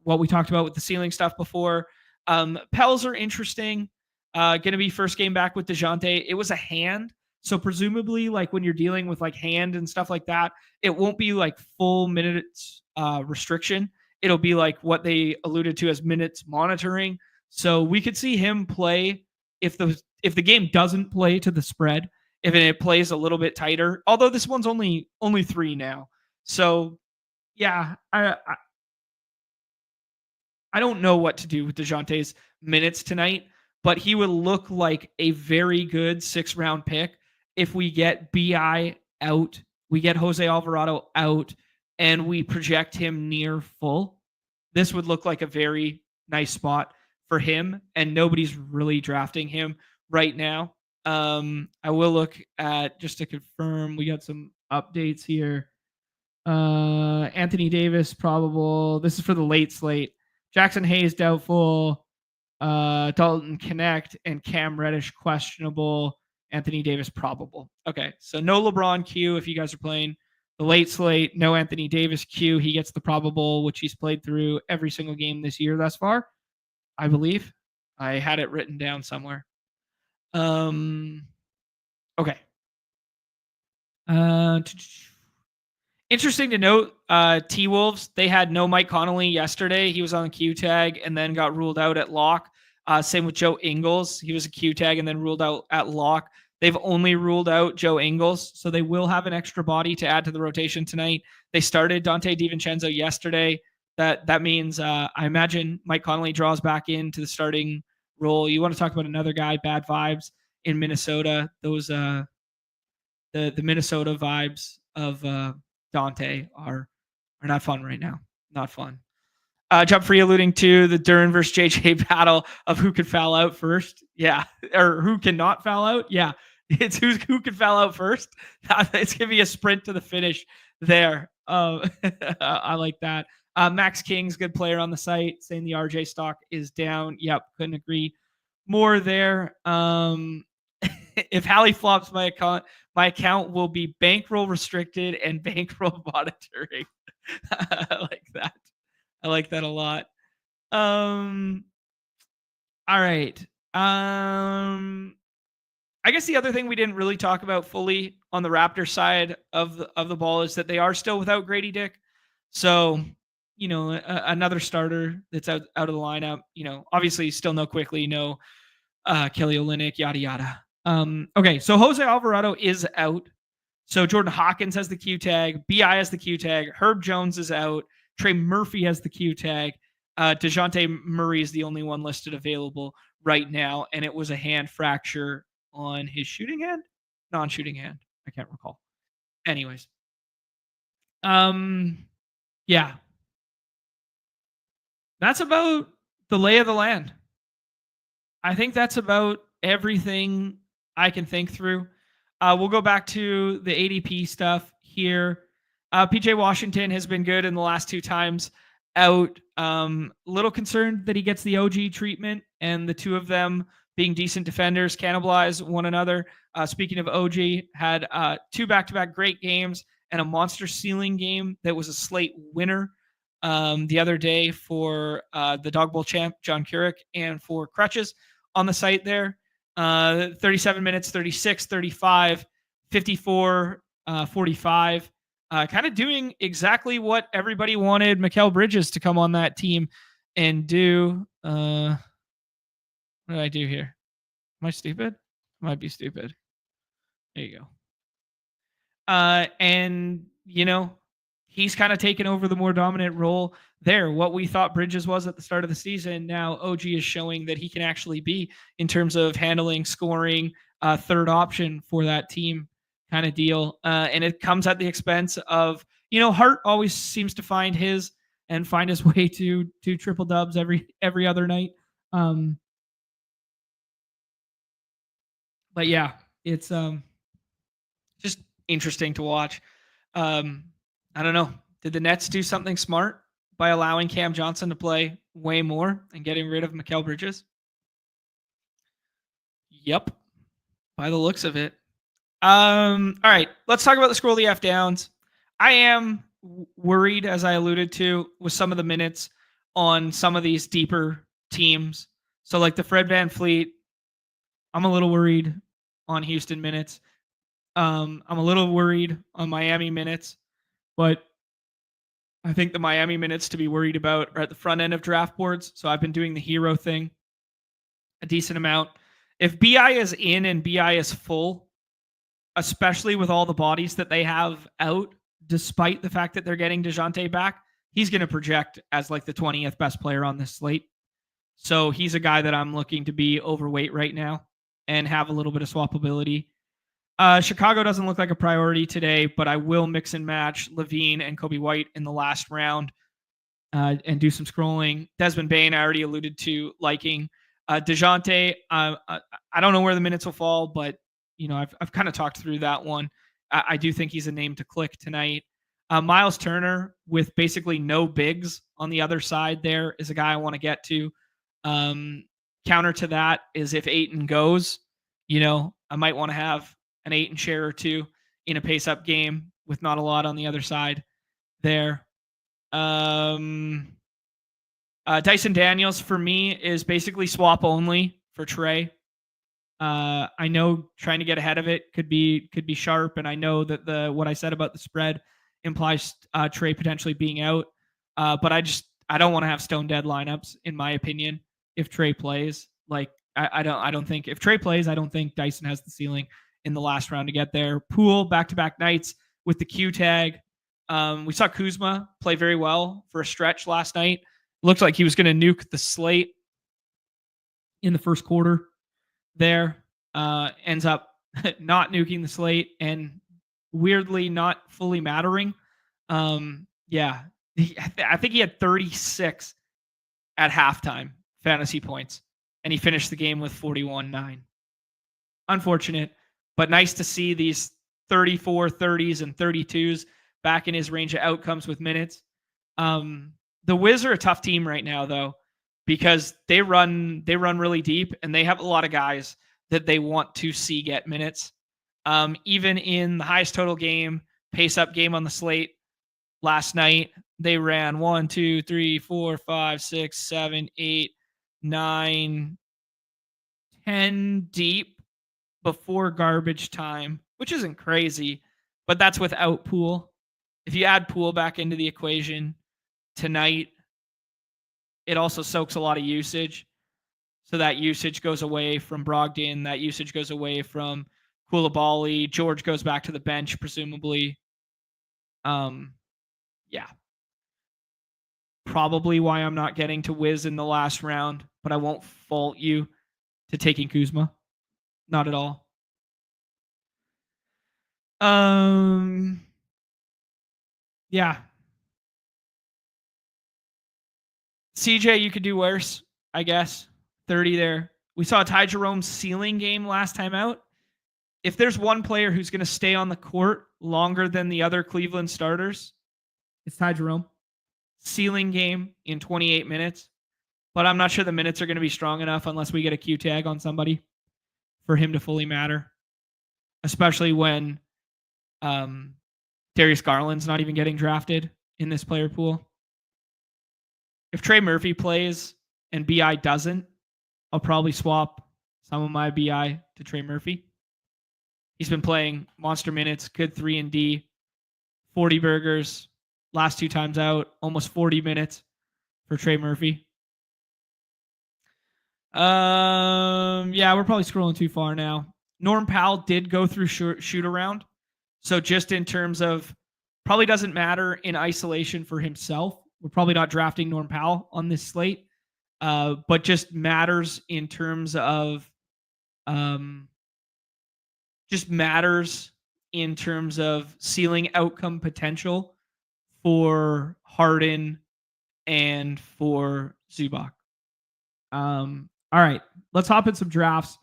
what we talked about with the ceiling stuff before. Pels are interesting. Going to be first game back with DeJounte. It was a hand. So presumably, like when you're dealing with like hand and stuff like that, it won't be like full minutes restriction. It'll be like what they alluded to as minutes monitoring. So we could see him play if the game doesn't play to the spread, if it plays a little bit tighter. Although this one's only 3 now. So yeah, I don't know what to do with DeJounte's minutes tonight, but he would look like a very good 6th-round pick if we get BI out, we get Jose Alvarado out, and we project him near full. This would look like a very nice spot for him, and nobody's really drafting him right now. I will look at, just to confirm, we got some updates here. Anthony Davis probable. This is for the late slate. Jackson Hayes doubtful. Dalton Connect and Cam Reddish questionable. Anthony Davis probable. Okay, so no LeBron Q if you guys are playing the late slate. No Anthony Davis Q. He gets the probable, which he's played through every single game this year thus far, I believe. I had it written down somewhere. Okay. Interesting to note, T-Wolves, they had no Mike Connolly yesterday. He was on the Q tag and then got ruled out at lock. Same with Joe Ingles. He was a Q tag and then ruled out at lock. They've only ruled out Joe Ingles, so they will have an extra body to add to the rotation tonight. They started Dante DiVincenzo yesterday. That means I imagine Mike Connolly draws back into the starting role. You want to talk about another guy, bad vibes in Minnesota. Those the Minnesota vibes of Dante are not fun right now. Not fun. Jump Free alluding to the Duran versus JJ battle of who could foul out first. Yeah. Or who cannot foul out. Yeah. It's who could foul out first. It's going to be a sprint to the finish there. I like that. Max King's good player on the site, saying the RJ stock is down. Yep. Couldn't agree more there. If Hallie flops my account will be bankroll restricted and bankroll monitoring. I like that. I like that a lot. All right. I guess the other thing we didn't really talk about fully on the Raptors side of the ball is that they are still without Grady Dick. So, another starter that's out of the lineup. Obviously still no Quickly, no Kelly Olynyk, yada yada. Okay, so Jose Alvarado is out. So Jordan Hawkins has the Q tag. BI has the Q tag. Herb Jones is out. Trey Murphy has the Q tag. DeJounte Murray is the only one listed available right now, and it was a hand fracture on his shooting hand? Non-shooting hand. I can't recall. Anyways. Yeah. That's about the lay of the land. I think that's about everything I can think through. We'll go back to the ADP stuff here. PJ Washington has been good in the last 2 times out. Little concerned that he gets the OG treatment and the 2 of them being decent defenders cannibalize one another. Speaking of OG, had 2 back-to-back great games and a monster ceiling game that was a slate winner the other day for the Dog Bowl champ, John Kurek, and for Crutches on the site there. 37 minutes, 36, 35, 54, 45. Kind of doing exactly what everybody wanted Mikal Bridges to come on that team and do. What did I do here? Am I stupid? I might be stupid. There you go. And, he's kind of taken over the more dominant role there. What we thought Bridges was at the start of the season, now OG is showing that he can actually be in terms of handling, scoring, third option for that team kind of deal. And it comes at the expense of, Hart always seems to find his way to triple dubs every other night. But yeah, it's just interesting to watch. I don't know. Did the Nets do something smart by allowing Cam Johnson to play way more and getting rid of Mikal Bridges? Yep. By the looks of it. All right, let's talk about the scroll the F downs. I am worried, as I alluded to, with some of the minutes on some of these deeper teams. So, like the Fred VanVleet, I'm a little worried on Houston minutes. I'm a little worried on Miami minutes, but I think the Miami minutes to be worried about are at the front end of draft boards. So I've been doing the hero thing a decent amount. If BI is in and BI is full, especially with all the bodies that they have out, despite the fact that they're getting DeJounte back, he's going to project as like the 20th best player on this slate. So he's a guy that I'm looking to be overweight right now and have a little bit of swappability. Chicago doesn't look like a priority today, but I will mix and match Levine and Kobe White in the last round and do some scrolling. Desmond Bane, I already alluded to liking. DeJounte, I don't know where the minutes will fall, but you know I've kind of talked through that one. I do think he's a name to click tonight. Miles Turner, with basically no bigs on the other side, there is a guy I want to get to. Counter to that is if Ayton goes, you know, I might want to have an Ayton share or two in a pace-up game with not a lot on the other side there. Dyson Daniels for me is basically swap only for Trey. I know trying to get ahead of it could be sharp, and I know that what I said about the spread implies Trey potentially being out. But I don't want to have stone dead lineups in my opinion if Trey plays. Like I don't think if Trey plays, I don't think Dyson has the ceiling in the last round to get there. Poole back-to-back nights with the Q tag. We saw Kuzma play very well for a stretch last night. Looked like he was going to nuke the slate in the first quarter there. Ends up not nuking the slate and weirdly not fully mattering. Yeah, I think he had 36 at halftime fantasy points, and he finished the game with 41-9. Unfortunate, but nice to see these 34, 30s, and 32s back in his range of outcomes with minutes. The Wiz are a tough team right now, though, because they run really deep, and they have a lot of guys that they want to see get minutes. Even in the highest total game, pace-up game on the slate last night, they ran 1, 2, 3, 4, 5, 6, 7, 8, 9, 10 deep before garbage time, which isn't crazy, but that's without Poole. If you add Poole back into the equation tonight, it also soaks a lot of usage. So that usage goes away from Brogdon. That usage goes away from Koulibaly. George goes back to the bench, presumably. Yeah. Probably why I'm not getting to Wiz in the last round, but I won't fault you to taking Kuzma. Not at all. Yeah. CJ, you could do worse, I guess. 30 there. We saw Ty Jerome's ceiling game last time out. If there's one player who's going to stay on the court longer than the other Cleveland starters, it's Ty Jerome. Ceiling game in 28 minutes. But I'm not sure the minutes are going to be strong enough unless we get a Q tag on somebody for him to fully matter. Especially when Darius Garland's not even getting drafted in this player pool. If Trey Murphy plays and BI doesn't, I'll probably swap some of my BI to Trey Murphy. He's been playing monster minutes, good 3 and D, 40 burgers, last 2 times out, almost 40 minutes for Trey Murphy. Yeah, we're probably scrolling too far now. Norm Powell did go through shoot around. So just in terms of probably doesn't matter in isolation for himself. We're probably not drafting Norm Powell on this slate. But just matters in terms of ceiling outcome potential for Harden and for Zubac. All right, let's hop in some drafts,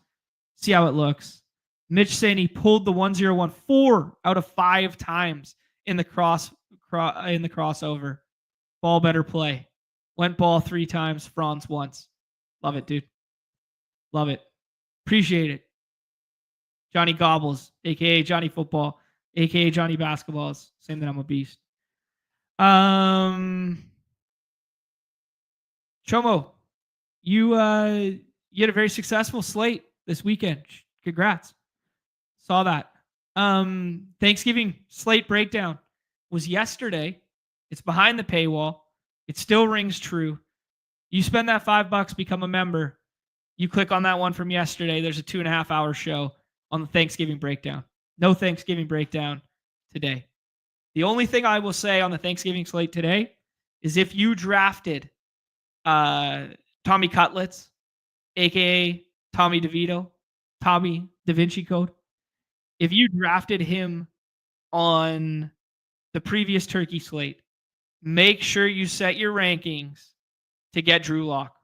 see how it looks. Mitch saying he pulled the 1-0-1 4 out of 5 times in the crossover. Ball better play. Went ball 3 times, Franz once. Love it, dude. Love it. Appreciate it. Johnny Gobbles, aka Johnny Football, aka Johnny Basketballs. Saying that I'm a beast. Chomo, you had a very successful slate this weekend. Congrats. Saw that. Thanksgiving slate breakdown was yesterday. It's behind the paywall. It still rings true. You spend that $5, become a member. You click on that one from yesterday. There's a 2.5-hour show on the Thanksgiving breakdown. No Thanksgiving breakdown today. The only thing I will say on the Thanksgiving slate today is if you drafted Tommy Cutlets, aka Tommy DeVito, Tommy Da Vinci Code, if you drafted him on the previous turkey slate, make sure you set your rankings to get Drew Lock.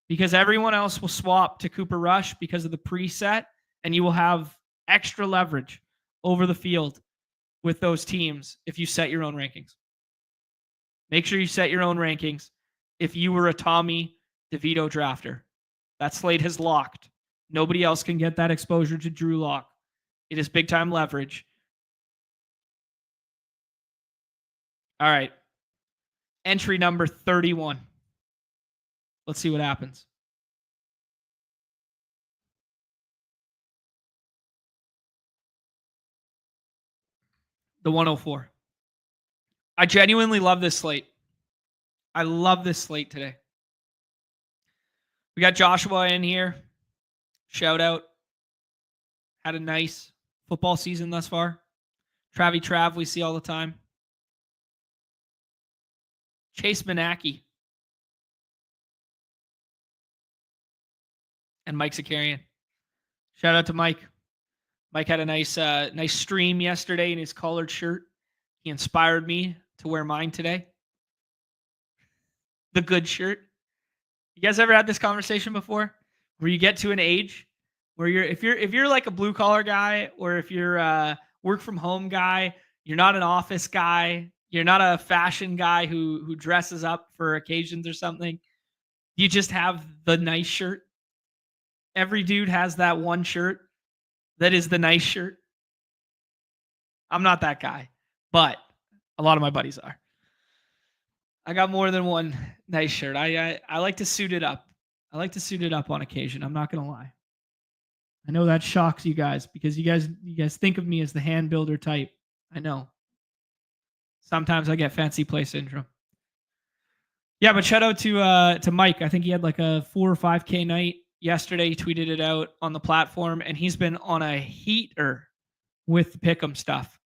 Because everyone else will swap to Cooper Rush because of the preset, and you will have extra leverage over the field with those teams if you set your own rankings. Make sure you set your own rankings if you were a Tommy DeVito drafter. That slate has locked. Nobody else can get that exposure to Drew Lock. It is big time leverage. All right. Entry number 31. Let's see what happens. The 104. I genuinely love this slate. I love this slate today. We got Joshua in here. Shout out. Had a nice football season thus far. Travie Trav, we see all the time. Chase Manaki. And Mike Zakarian. Shout out to Mike. Mike had a nice stream yesterday in his collared shirt. He inspired me to wear mine today. The good shirt. You guys ever had this conversation before? Where you get to an age where if you're like a blue collar guy, or if you're a work from home guy, you're not an office guy, you're not a fashion guy who dresses up for occasions or something. You just have the nice shirt. Every dude has that one shirt that is the nice shirt. I'm not that guy, but a lot of my buddies are. I got more than one nice shirt. I like to suit it up. I like to suit it up on occasion. I'm not gonna lie. I know that shocks you guys because you guys think of me as the hand builder type. I know. Sometimes I get fancy play syndrome. Yeah, but shout out to Mike. I think he had like a 4 or 5K night yesterday. He tweeted it out on the platform, and he's been on a heater with the pick'em stuff.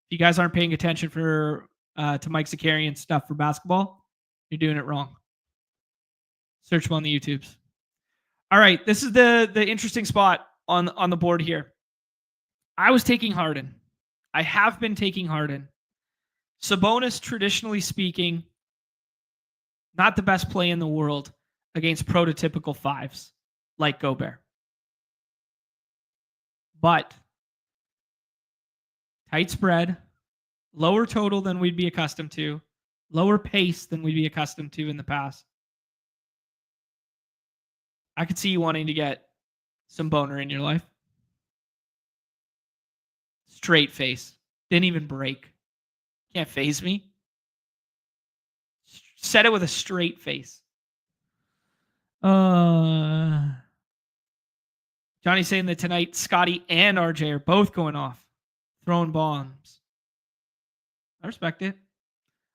If you guys aren't paying attention to Mike Zakarian stuff for basketball, you're doing it wrong. Search him on the YouTubes. All right, this is the interesting spot on the board here. I was taking Harden. I have been taking Harden. Sabonis, traditionally speaking, not the best play in the world against prototypical fives like Gobert. But tight spread, lower total than we'd be accustomed to, lower pace than we'd be accustomed to in the past. I could see you wanting to get some boner in your life. Straight face. Didn't even break. Can't phase me. Said it with a straight face. Johnny's saying that tonight Scotty and RJ are both going off, throwing bombs. I respect it.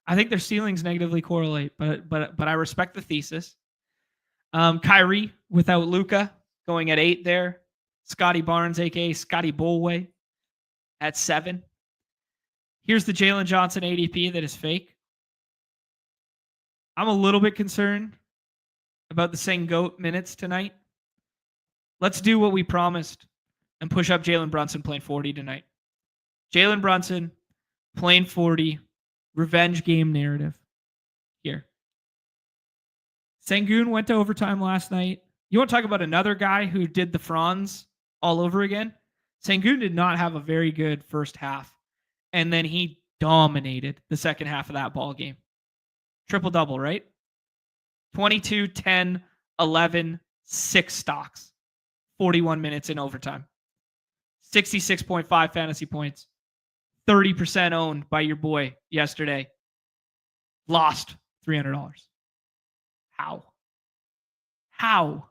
I think their ceilings negatively correlate, but I respect the thesis. Kyrie without Luka going at 8 there. Scotty Barnes, aka Scotty Bolway, at 7. Here's the Jalen Johnson ADP that is fake. I'm a little bit concerned about the Sengoat minutes tonight. Let's do what we promised and push up Jalen Brunson playing 40 tonight. Jalen Brunson playing 40, revenge game narrative here. Sengun went to overtime last night. You want to talk about another guy who did the Franz all over again? Sengun did not have a very good first half, and then he dominated the second half of that ball game. Triple-double, right? 22, 10, 11, 6 stocks. 41 minutes in overtime. 66.5 fantasy points. 30% owned by your boy yesterday. Lost $300. How?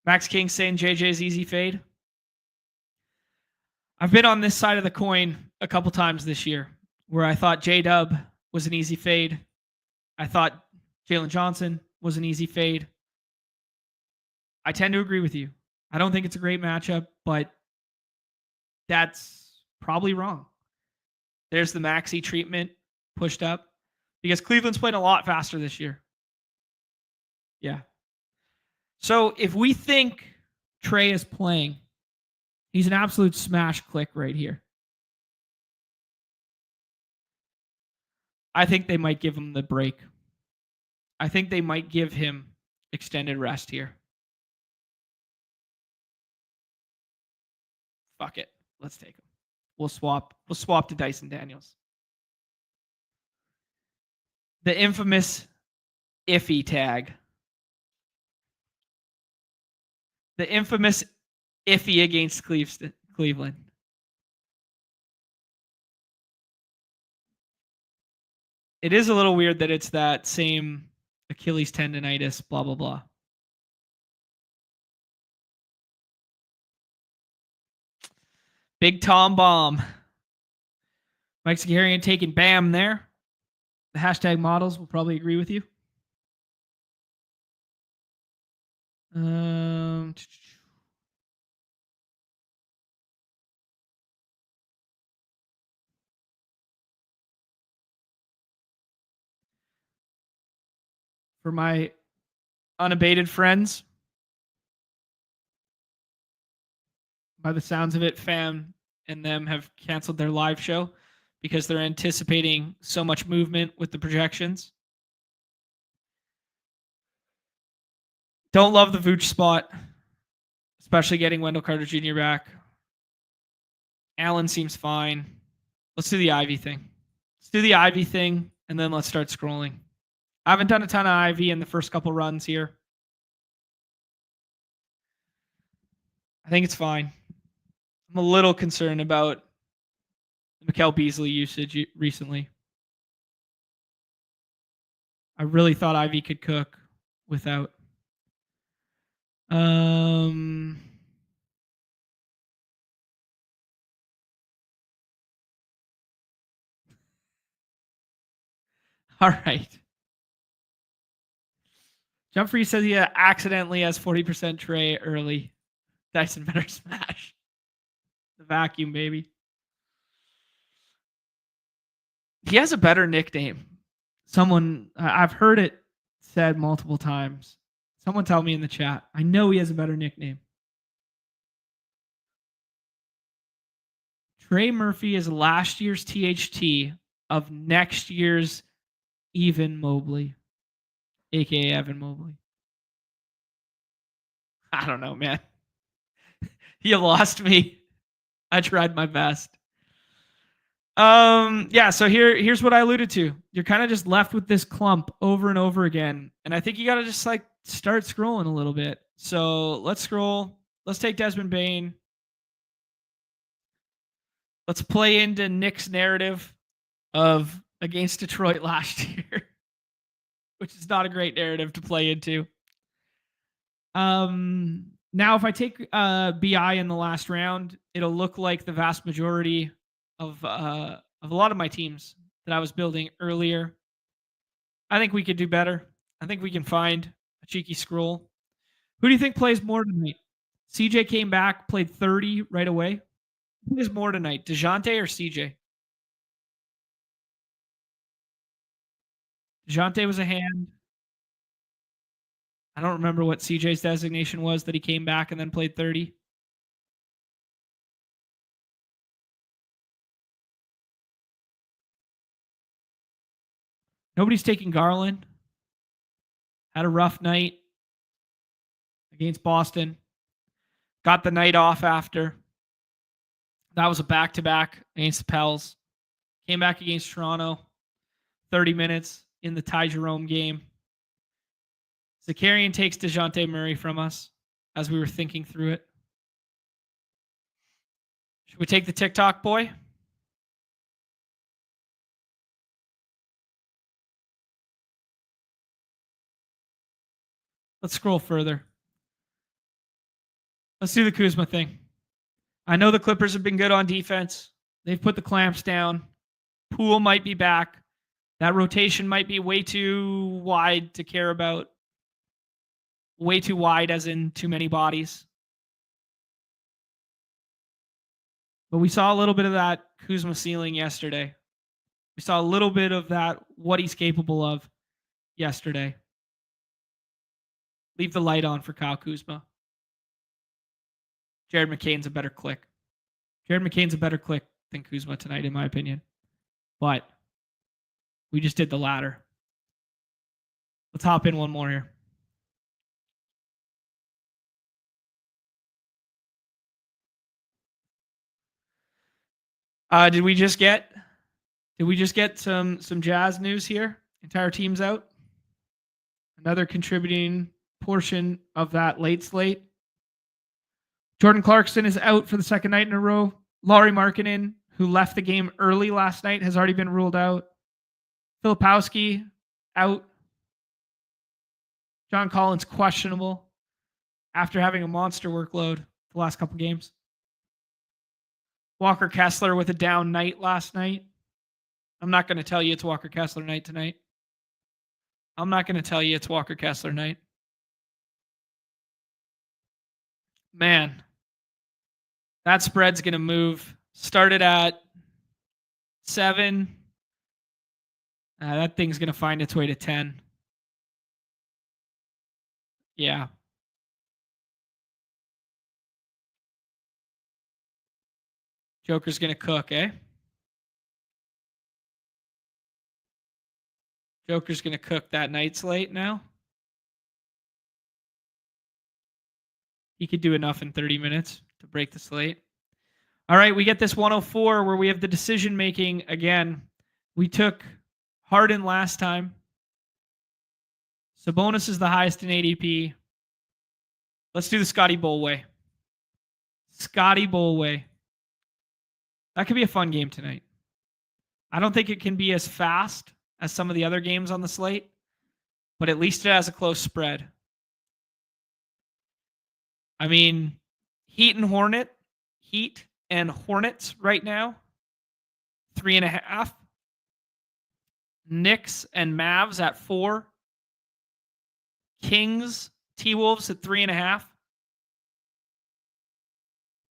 Max King saying JJ's easy fade. I've been on this side of the coin a couple times this year where I thought J-Dub was an easy fade. I thought Jalen Johnson was an easy fade. I tend to agree with you. I don't think it's a great matchup, but that's probably wrong. There's the Maxey treatment pushed up because Cleveland's playing a lot faster this year. Yeah. So if we think Trey is playing, he's an absolute smash click right here. I think they might give him the break. I think they might give him extended rest here. Fuck it. Let's take him. We'll swap to Dyson Daniels. The infamous iffy tag. The infamous iffy against Cleveland. It is a little weird that it's that same Achilles tendonitis, blah, blah, blah. Big Tom Bomb. Mike Zakarian taking Bam there. The hashtag models will probably agree with you. For my unabated friends, by the sounds of it, Fam and them have canceled their live show because they're anticipating so much movement with the projections. Don't love the Vooch spot, especially getting Wendell Carter Jr. back. Allen seems fine. Let's do the Ivy thing. And then let's start scrolling. I haven't done a ton of Ivy in the first couple runs here. I think it's fine. I'm a little concerned about Mikal Beasley usage recently. I really thought Ivy could cook without. All right. Jump Free says he accidentally has 40% Trey early. Dyson better smash. The vacuum, baby. He has a better nickname. I've heard it said multiple times. Someone tell me in the chat. I know he has a better nickname. Trey Murphy is last year's THT of next year's Evan Mobley, aka Evan Mobley. I don't know, man. You lost me. I tried my best. Yeah, so here's what I alluded to. You're kind of just left with this clump over and over again. And I think you got to just like start scrolling a little bit. So let's scroll. Let's take Desmond Bane. Let's play into Nick's narrative of against Detroit last year, which is not a great narrative to play into. Now, if I take BI in the last round, it'll look like the vast majority of a lot of my teams that I was building earlier. I think we could do better. I think we can find a cheeky scroll. Who do you think plays more tonight? CJ came back, played 30 right away. Who plays more tonight, DeJounte or CJ? DeJounte was a hand. I don't remember what CJ's designation was that he came back and then played 30. Nobody's taking Garland. Had a rough night against Boston. Got the night off after. That was a back-to-back against the Pels. Came back against Toronto. 30 minutes in the Ty Jerome game. Zakarian takes DeJounte Murray from us as we were thinking through it. Should we take the TikTok boy? Let's scroll further. Let's do the Kuzma thing. I know the Clippers have been good on defense. They've put the clamps down. Poole might be back. That rotation might be way too wide to care about. Way too wide, as in too many bodies. But we saw a little bit of that Kuzma ceiling yesterday. We saw a little bit of that, what he's capable of yesterday. Leave the light on for Kyle Kuzma. Jared McCain's a better click. Jared McCain's a better click than Kuzma tonight, in my opinion. But we just did the latter. Let's hop in one more here. Did we just get some Jazz news here? Entire team's out. Another contributing portion of that late slate. Jordan Clarkson is out for the second night in a row. Lauri Markkanen, who left the game early last night, has already been ruled out. Filipowski out. John Collins questionable after having a monster workload the last couple games. Walker Kessler with a down night last night. I'm not going to tell you it's Walker Kessler night tonight. I'm not going to tell you it's Walker Kessler night. Man, that spread's going to move. Started at 7. That thing's going to find its way to 10. Yeah. Joker's going to cook, eh? Joker's going to cook that night slate now. He could do enough in 30 minutes to break the slate. All right, we get this 104 where we have the decision making again. We took Harden last time. Sabonis is the highest in ADP. Let's do the Scotty Bull way. Scotty Bull way. That could be a fun game tonight. I don't think it can be as fast as some of the other games on the slate, but at least it has a close spread. I mean, Heat and Hornets right now, 3.5. Knicks and Mavs at 4. Kings, T-Wolves at 3.5.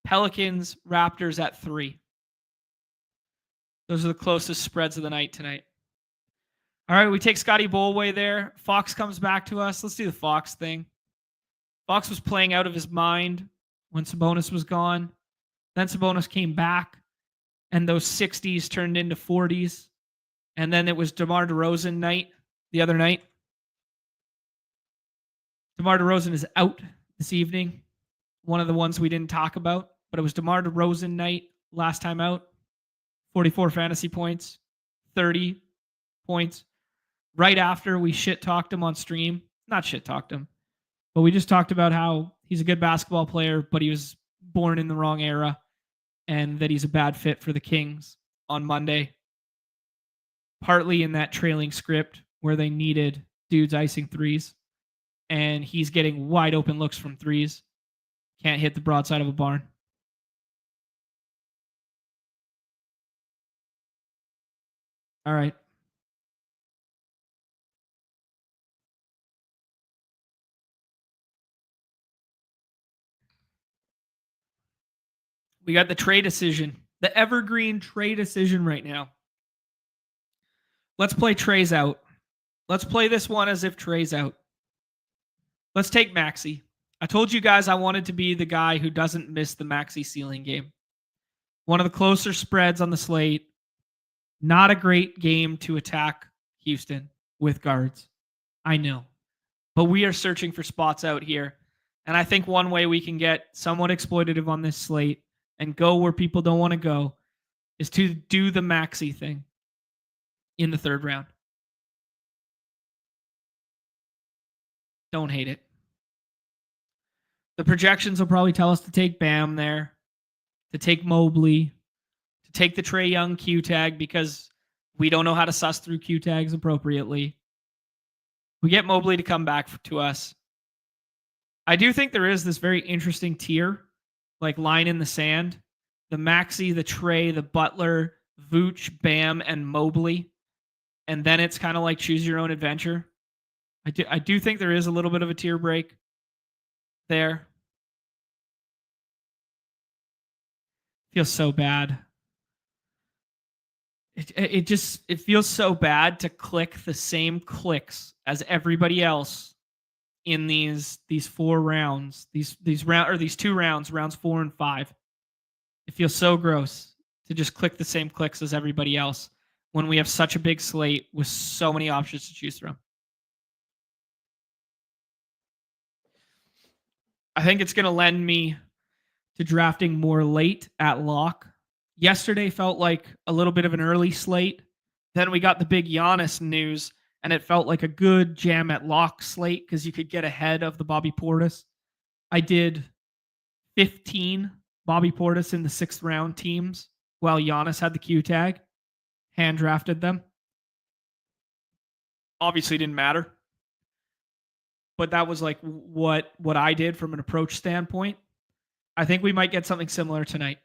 Pelicans, Raptors at 3. Those are the closest spreads of the night tonight. All right, we take Scotty Bolway there. Fox comes back to us. Let's do the Fox thing. Fox was playing out of his mind when Sabonis was gone. Then Sabonis came back, and those 60s turned into 40s. And then it was DeMar DeRozan night the other night. DeMar DeRozan is out this evening. One of the ones we didn't talk about, but it was DeMar DeRozan night last time out. 44 fantasy points, 30 points. Right after we shit-talked him on stream. Not shit-talked him, but we just talked about how he's a good basketball player, but he was born in the wrong era and that he's a bad fit for the Kings on Monday. Partly in that trailing script where they needed dudes icing threes, and he's getting wide open looks from threes. Can't hit the broadside of a barn. All right. We got the trade decision, the evergreen trade decision right now. Let's play Trey's out. Let's play this one as if Trey's out. Let's take Maxey. I told you guys I wanted to be the guy who doesn't miss the Maxey ceiling game. One of the closer spreads on the slate. Not a great game to attack Houston with guards. I know. But we are searching for spots out here. And I think one way we can get somewhat exploitative on this slate and go where people don't want to go is to do the Maxey thing in the third round. Don't hate it. The projections will probably tell us to take Bam there. to take Mobley, to take the Trae Young Q tag because we don't know how to suss through Q tags appropriately. We get Mobley to come back to us. I do think there is this very interesting tier, like line in the sand. The Maxey, the Trae, the Butler, Vooch, Bam, and Mobley. And then it's kind of like choose your own adventure. I do think there is a little bit of a tier break there. Feels so bad. It feels so bad to click the same clicks as everybody else in these 4 rounds. These 2 rounds, rounds 4 and 5. It feels so gross to just click the same clicks as everybody else when we have such a big slate with so many options to choose from. I think it's going to lend me to drafting more late at lock. Yesterday felt like a little bit of an early slate. Then we got the big Giannis news, and it felt like a good jam at lock slate because you could get ahead of the Bobby Portis. I did 15 Bobby Portis in the 6th round teams while Giannis had the Q tag. Hand drafted them. Obviously didn't matter. But that was like what I did from an approach standpoint. I think we might get something similar tonight.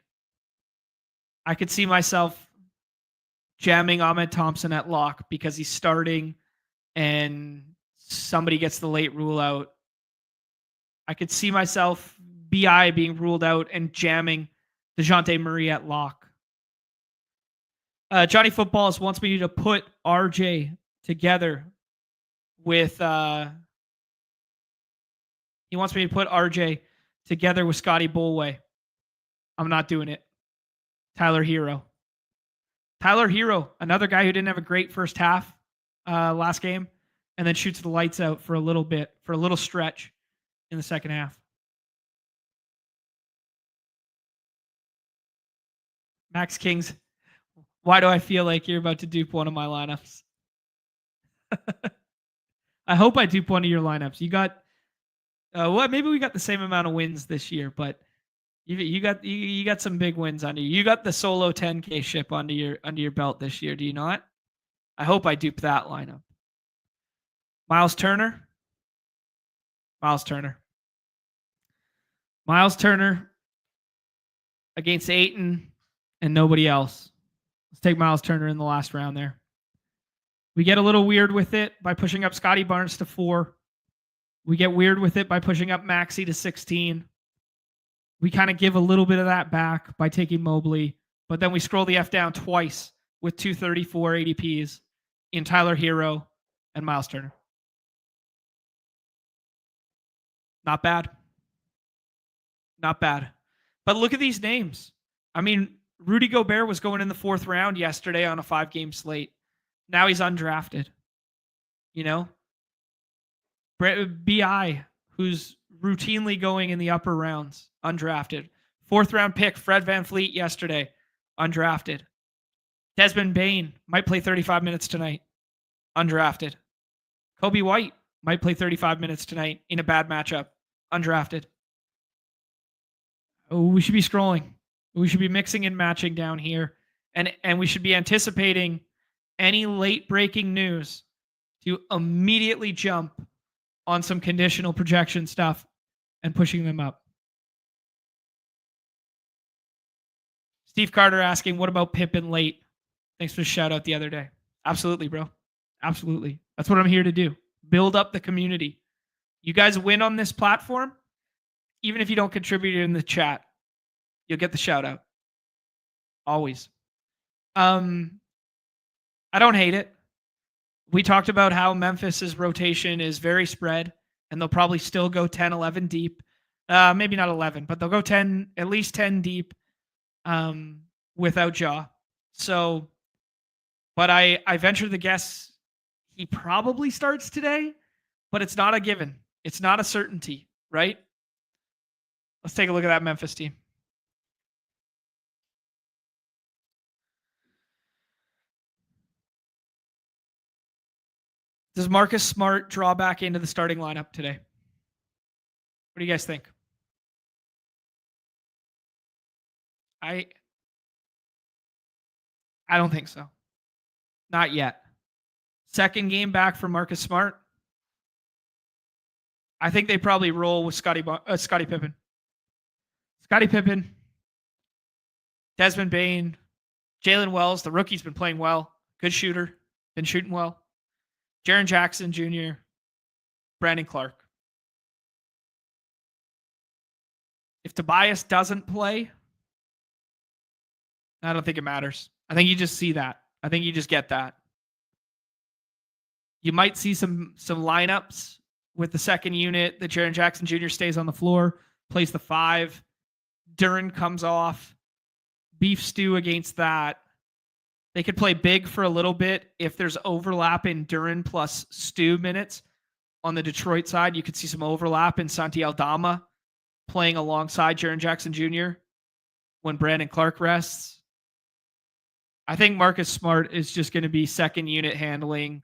I could see myself jamming Ahmed Thompson at lock because he's starting and somebody gets the late rule out. I could see myself BI being ruled out and jamming DeJounte Murray at lock. Johnny Footballs wants me to put RJ together with he wants me to put RJ together with Scotty Bolway. I'm not doing it. Tyler Hero, another guy who didn't have a great first half last game, and then shoots the lights out for a little stretch in the second half. Max Kings, why do I feel like you're about to dupe one of my lineups? I hope I dupe one of your lineups. You got, maybe we got the same amount of wins this year, but you got some big wins under you. You got the solo 10K ship under your belt this year, do you not? I hope I dupe that lineup. Miles Turner against Ayton and nobody else. Let's take Miles Turner in the last round there. We get a little weird with it by pushing up Scotty Barnes to 4. We get weird with it by pushing up Maxey to 16. We kind of give a little bit of that back by taking Mobley, but then we scroll the F down twice with 234 ADPs in Tyler Hero and Miles Turner. Not bad. But look at these names. I mean, Rudy Gobert was going in the 4th round yesterday on a 5-game slate. Now he's undrafted. You know? BI, who's routinely going in the upper rounds, undrafted. 4th round pick, Fred VanVleet yesterday, undrafted. Desmond Bane might play 35 minutes tonight, undrafted. Kobe White might play 35 minutes tonight in a bad matchup, undrafted. Oh, we should be scrolling. We should be mixing and matching down here. And we should be anticipating any late breaking news to immediately jump on some conditional projection stuff and pushing them up. Steve Carter asking, what about Pippen late? Thanks for the shout out the other day. Absolutely, bro. Absolutely. That's what I'm here to do. Build up the community. You guys win on this platform. Even if you don't contribute in the chat, you'll get the shout out. Always. I don't hate it. We talked about how Memphis's rotation is very spread, and they'll probably still go 10, 11 deep. Maybe not 11, but they'll go 10, at least 10 deep without Ja. So, but I venture the guess he probably starts today, but it's not a given. It's not a certainty, right? Let's take a look at that Memphis team. Does Marcus Smart draw back into the starting lineup today? What do you guys think? I don't think so. Not yet. Second game back for Marcus Smart. I think they probably roll with Scottie Pippen. Scottie Pippen, Desmond Bain, Jalen Wells. The rookie's been playing well. Good shooter. Been shooting well. Jaren Jackson Jr., Brandon Clark. If Tobias doesn't play, I don't think it matters. I think you just see that. I think you just get that. You might see some lineups with the second unit that Jaren Jackson Jr. stays on the floor, plays the 5. Duren comes off. Beef stew against that. They could play big for a little bit. If there's overlap in Duren plus Stew minutes on the Detroit side, you could see some overlap in Santi Aldama playing alongside Jaren Jackson Jr. when Brandon Clark rests. I think Marcus Smart is just going to be second unit handling,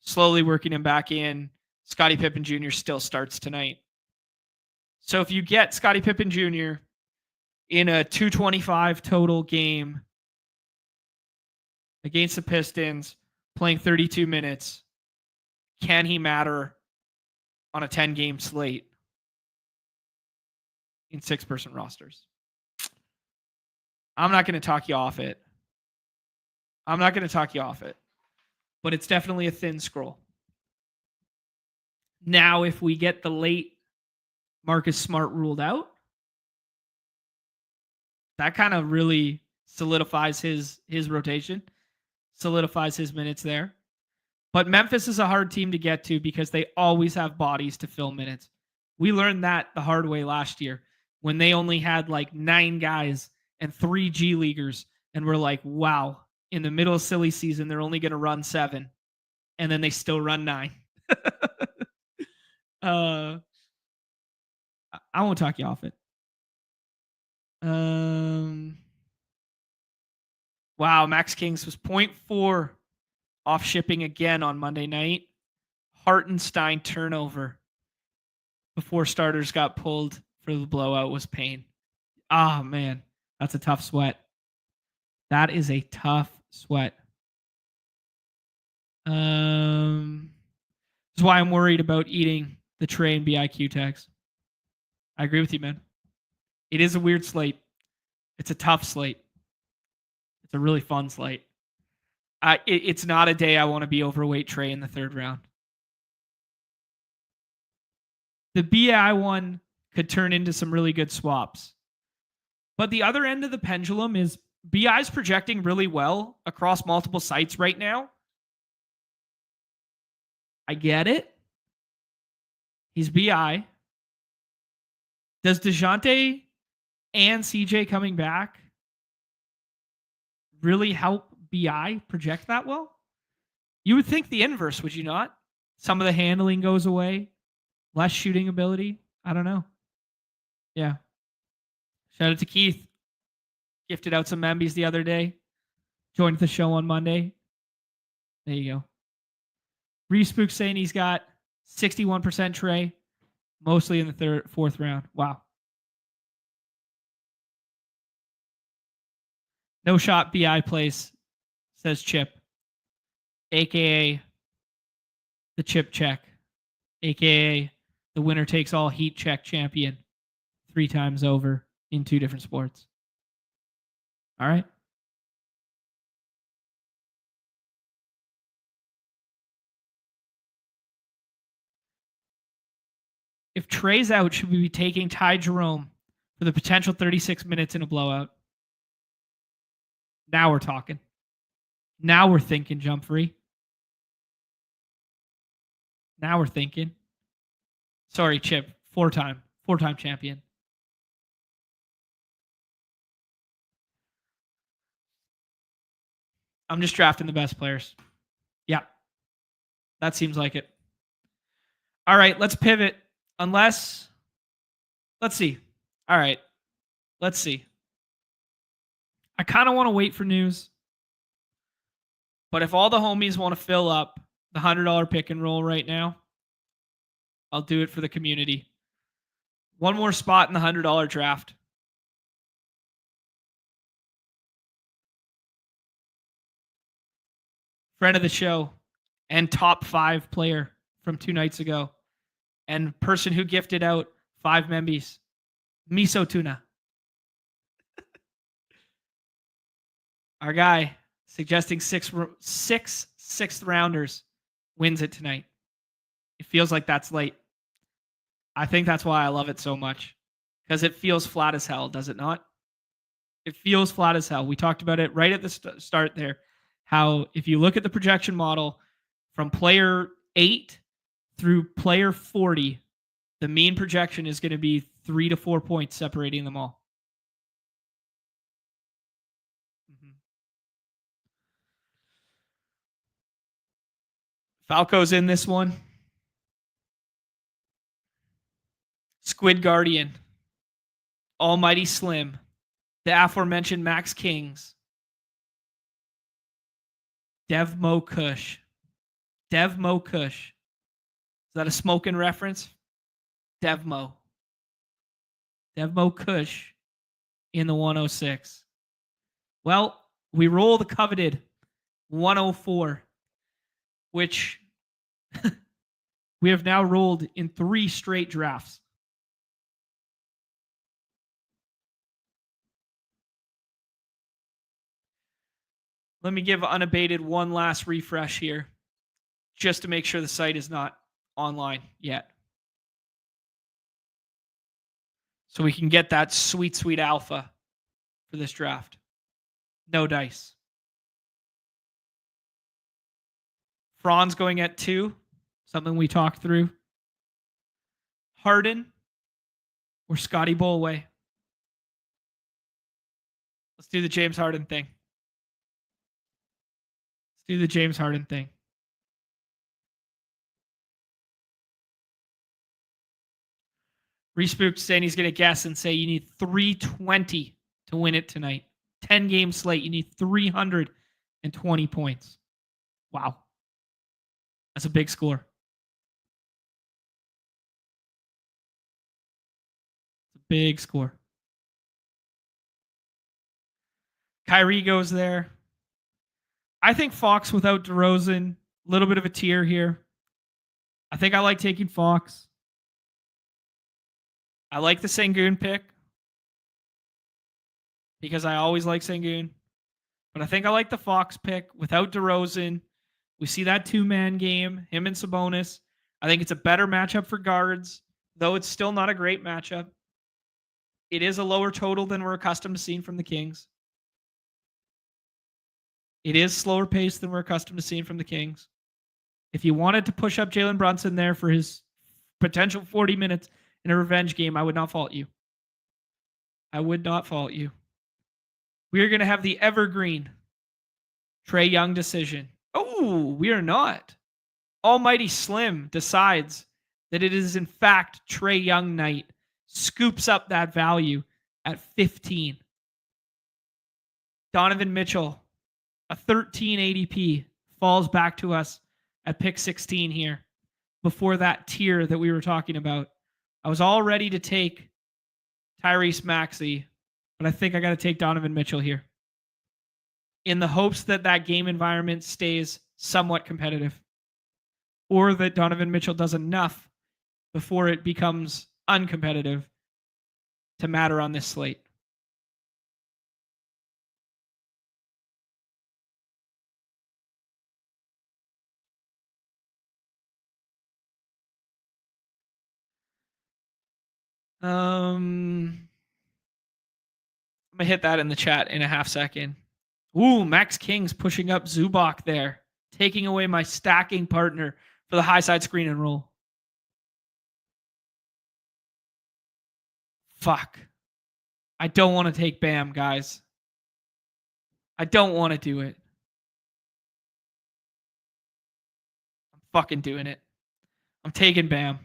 slowly working him back in. Scottie Pippen Jr. still starts tonight. So if you get Scottie Pippen Jr. in a 225 total game against the Pistons, playing 32 minutes, can he matter on a 10-game slate in 6-person rosters? I'm not going to talk you off it. But it's definitely a thin scroll. Now, if we get the late Marcus Smart ruled out, that kind of really solidifies his rotation, solidifies his minutes there. But Memphis is a hard team to get to because they always have bodies to fill minutes. We learned that the hard way last year when they only had like 9 guys and 3 G Leaguers. And we're like, wow, in the middle of silly season, they're only going to run 7. And then they still run 9. I won't talk you off it. Wow, Max Kings was 0.4 off shipping again on Monday night. Hartenstein turnover before starters got pulled for the blowout was pain. Ah, man, that's a tough sweat. That is a tough sweat. That's why I'm worried about eating the Trey and BIQ tags. I agree with you, man. It is a weird slate. It's a tough slate. It's a really fun slate. It's not a day I want to be overweight Trey in the 3rd round. The BI one could turn into some really good swaps. But the other end of the pendulum is BI's projecting really well across multiple sites right now. I get it. He's BI. Does DeJounte and CJ coming back really help BI project that well? You would think the inverse, would you not? Some of the handling goes away. Less shooting ability. I don't know. Yeah. Shout out to Keith. Gifted out some Membies the other day. Joined the show on Monday. There you go. Respook saying he's got 61% Trey, mostly in the 4th round. Wow. No shot BI place, says Chip, a.k.a. the Chip Check, a.k.a. the winner takes all heat check champion 3 times over in 2 different sports. All right. If Trey's out, should we be taking Ty Jerome for the potential 36 minutes in a blowout? Now we're talking. Now we're thinking, jump free. Now we're thinking. Sorry, Chip. 4-time champion. I'm just drafting the best players. Yeah. That seems like it. All right, let's pivot. Let's see. All right. Let's see. I kind of want to wait for news. But if all the homies want to fill up the $100 pick and roll right now, I'll do it for the community. One more spot in the $100 draft. friend of the show and top 5 player from 2 nights ago, and person who gifted out 5 Membies, Miso Tuna. Our guy suggesting six sixth rounders wins it tonight. It feels like that's late. I think that's why I love it so much, because it feels flat as hell, does it not? It feels flat as hell. We talked about it right at the start there, how if you look at the projection model from player 8 through player 40, the mean projection is going to be 3 to 4 points separating them all. Falco's in this one. Squid Guardian, Almighty Slim, the aforementioned Max Kings, Devmo Kush. Devmo Kush. Is that a smoking reference? Devmo. Devmo Kush in the 106. Well, we roll the coveted 104, which we have now rolled in 3 straight drafts. Let me give Unabated one last refresh here, just to make sure the site is not online yet. So we can get that sweet, sweet alpha for this draft. No dice. Franz going at 2, something we talked through. Harden or Scotty Bolway. Let's do the James Harden thing. Do the James Harden thing. Respooked saying he's going to guess and say you need 320 to win it tonight. 10-game slate. You need 320 points. Wow. That's a big score. It's a big score. Kyrie goes there. I think Fox without DeRozan, a little bit of a tier here. I think I like taking Fox. I like the Sengun pick because I always like Sengun. But I think I like the Fox pick without DeRozan. We see that 2-man game, him and Sabonis. I think it's a better matchup for guards, though it's still not a great matchup. It is a lower total than we're accustomed to seeing from the Kings. It is slower paced than we're accustomed to seeing from the Kings. If you wanted to push up Jalen Brunson there for his potential 40 minutes in a revenge game, I would not fault you. I would not fault you. We are going to have the evergreen Trae Young decision. Oh, we are not. Almighty Slim decides that it is in fact Trae Young night. Scoops up that value at 15. Donovan Mitchell, a 13 ADP, falls back to us at pick 16 here before that tier that we were talking about. I was all ready to take Tyrese Maxey, but I think I got to take Donovan Mitchell here in the hopes that that game environment stays somewhat competitive, or that Donovan Mitchell does enough before it becomes uncompetitive to matter on this slate. I'm gonna hit that in the chat in a half second. Ooh, Max King's pushing up Zubac there, taking away my stacking partner for the high side screen and roll. Fuck. I don't want to take Bam, guys. I don't want to do it. I'm fucking doing it. I'm taking Bam.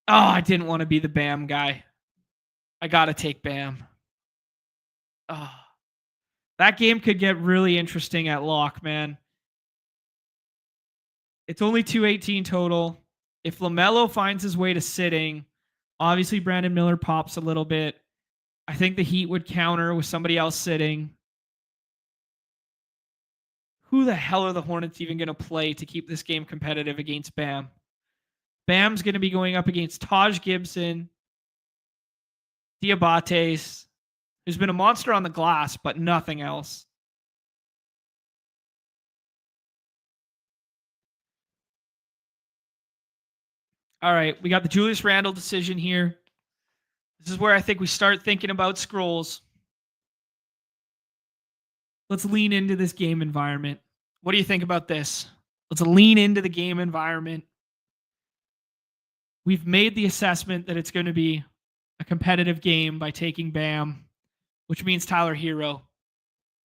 Oh, I didn't want to be the Bam guy. I got to take Bam. Oh, that game could get really interesting at lock, man. It's only 218 total. If LaMelo finds his way to sitting, obviously Brandon Miller pops a little bit. I think the Heat would counter with somebody else sitting. Who the hell are the Hornets even going to play to keep this game competitive against Bam? Bam's going to be going up against Taj Gibson, Diabates, who's been a monster on the glass, but nothing else. All right, we got the Julius Randle decision here. This is where I think we start thinking about scrolls. Let's lean into this game environment. What do you think about this? Let's lean into the game environment. We've made the assessment that it's going to be a competitive game by taking Bam, which means Tyler Hero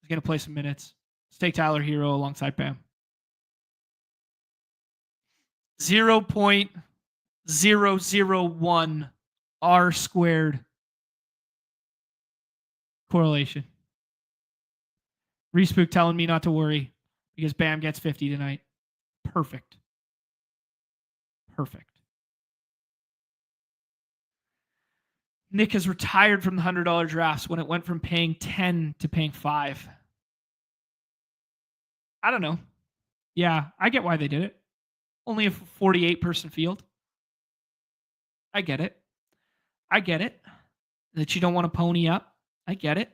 is going to play some minutes. Let's take Tyler Hero alongside Bam. 0.001 R squared correlation. Respook telling me not to worry because Bam gets 50 tonight. Perfect. Nick has retired from the $100 drafts when it went from paying 10 to paying 5. I don't know. Yeah, I get why they did it. Only a 48-person field. I get it. That you don't want to pony up. I get it.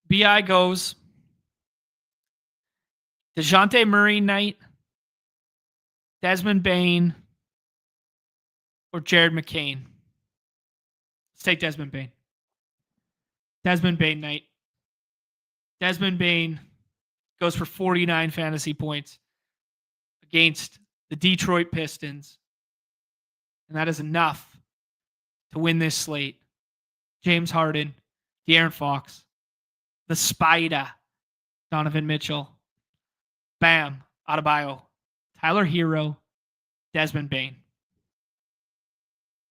BI goes DeJounte Murray night, Desmond Bane, or Jared McCain. Let's take Desmond Bane. Desmond Bane night. Desmond Bane goes for 49 fantasy points against the Detroit Pistons. And that is enough to win this slate. James Harden, De'Aaron Fox, the Spider, Donovan Mitchell, Bam Adebayo, Tyler Hero, Desmond Bane.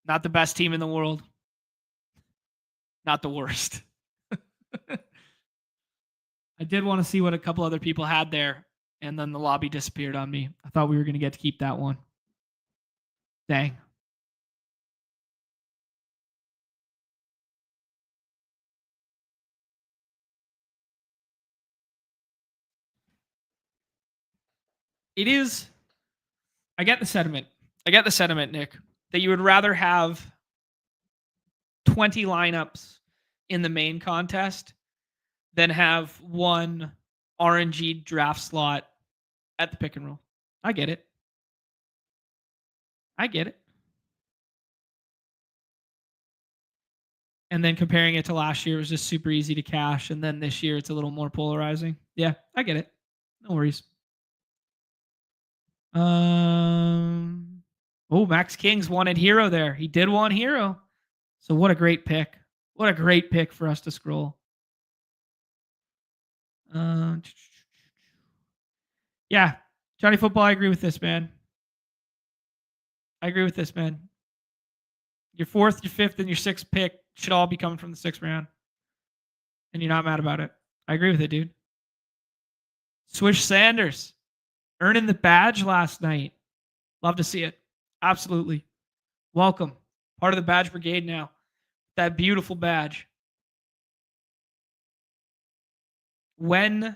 Not the best team in the world. Not the worst. I did want to see what a couple other people had there, and then the lobby disappeared on me. I thought we were going to get to keep that one. Dang. It is. I get the sentiment, Nick, that you would rather have 20 lineups in the main contest than have one RNG draft slot at the pick and roll. I get it. And then comparing it to last year, it was just super easy to cash. And then this year, it's a little more polarizing. Yeah, I get it. No worries. Max Kings wanted Hero there. He did want Hero. So what a great pick. What a great pick for us to scroll. Yeah, Johnny Football, I agree with this, man. Your fourth, your fifth, and your sixth pick should all be coming from the sixth round. And you're not mad about it. I agree with it, dude. Swish Sanders earning the badge last night. Love to see it. Absolutely. Welcome. Part of the badge brigade now. That beautiful badge. When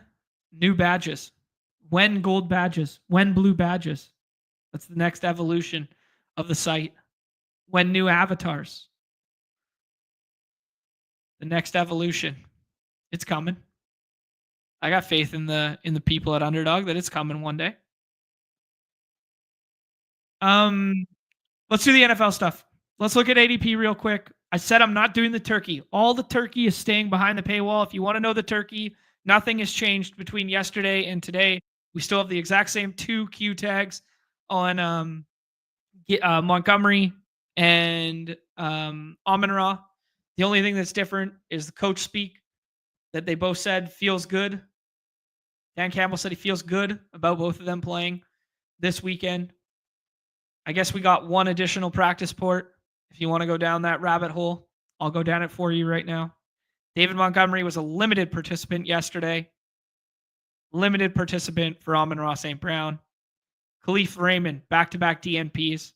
new badges, when gold badges, when blue badges. That's the next evolution of the site. When new avatars. The next evolution. It's coming. I got faith in the people at Underdog that it's coming one day. Let's do the NFL stuff. Let's look at ADP real quick. I said I'm not doing the turkey. All the turkey is staying behind the paywall. If you want to know the turkey, nothing has changed between yesterday and today. We still have the exact same 2 Q tags on Montgomery and Amon-Ra. The only thing that's different is the coach speak that they both said feels good. Dan Campbell said he feels good about both of them playing this weekend. I guess we got one additional practice port. If you want to go down that rabbit hole, I'll go down it for you right now. David Montgomery was a limited participant yesterday. Limited participant for Amon-Ra St. Brown. Khalif Raymond, back-to-back DNPs.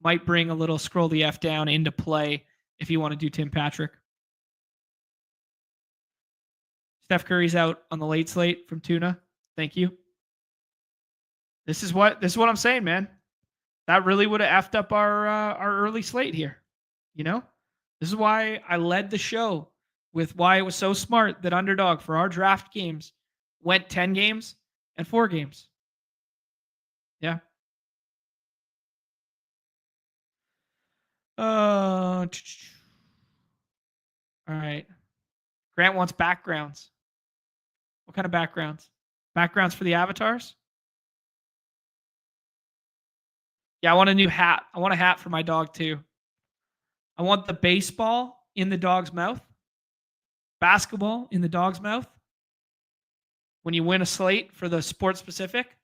Might bring a little scroll the F down into play if you want to do Tim Patrick. Steph Curry's out on the late slate from Tuna. Thank you. This is what I'm saying, man. That really would have effed up our early slate here. You know, this is why I led the show with why it was so smart that Underdog for our draft games went 10 games and 4 games. Yeah. All right. Grant wants backgrounds. What kind of backgrounds? Backgrounds for the avatars? Yeah, I want a new hat. I want a hat for my dog too. I want the baseball in the dog's mouth, basketball in the dog's mouth. When you win a slate for the sport specific,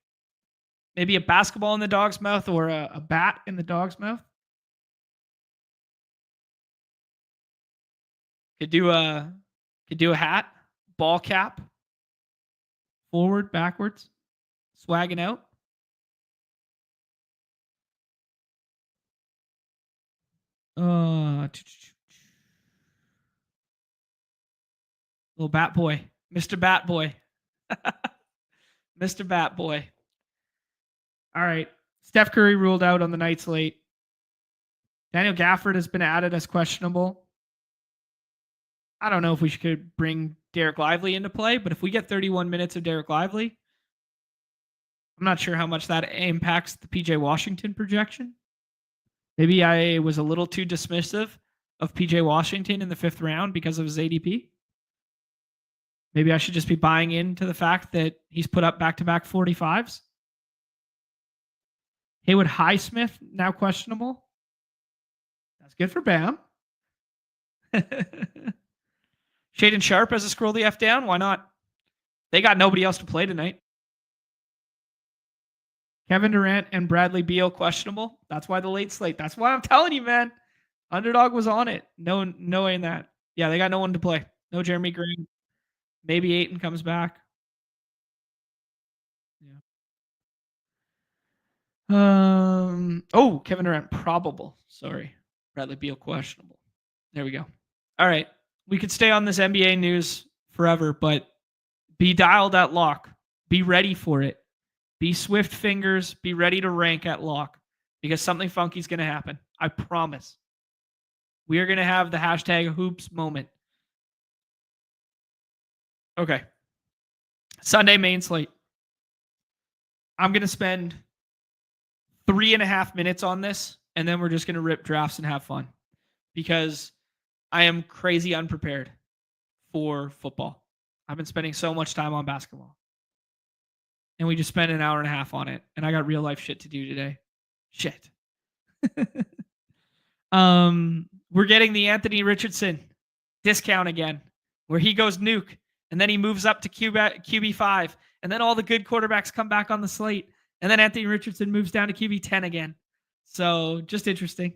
maybe a basketball in the dog's mouth or a bat in the dog's mouth. Could do a hat, ball cap, forward, backwards, swagging out. Little bat boy, Mr. Bat Boy, Mr. Bat Boy. All right, Steph Curry ruled out on the night slate. Daniel Gafford has been added as questionable. I don't know if we could bring Derek Lively into play, but if we get 31 minutes of Derek Lively, I'm not sure how much that impacts the PJ Washington projection. Maybe I was a little too dismissive of PJ Washington in the 5th round because of his ADP. Maybe I should just be buying into the fact that he's put up back-to-back 45s. Haywood Highsmith, now questionable. That's good for Bam. Shaden Sharp as a scroll the F down. Why not? They got nobody else to play tonight. Kevin Durant and Bradley Beal questionable. That's why the late slate. That's why I'm telling you, man. Underdog was on it. No way in that. Yeah, they got no one to play. No Jeremy Green. Maybe Ayton comes back. Yeah. Kevin Durant probable. Sorry. Bradley Beal questionable. There we go. All right. We could stay on this NBA news forever, but be dialed at lock. Be ready for it. Be swift fingers. Be ready to rank at lock because something funky is going to happen. I promise. We are going to have the hashtag hoops moment. Okay. Sunday main slate. I'm going to spend 3.5 minutes on this, and then we're just going to rip drafts and have fun because I am crazy unprepared for football. I've been spending so much time on basketball. And we just spent an hour and a half on it. And I got real life shit to do today. Shit. We're getting the Anthony Richardson discount again, where he goes nuke. And then he moves up to QB5. And then all the good quarterbacks come back on the slate. And then Anthony Richardson moves down to QB10 again. So just interesting.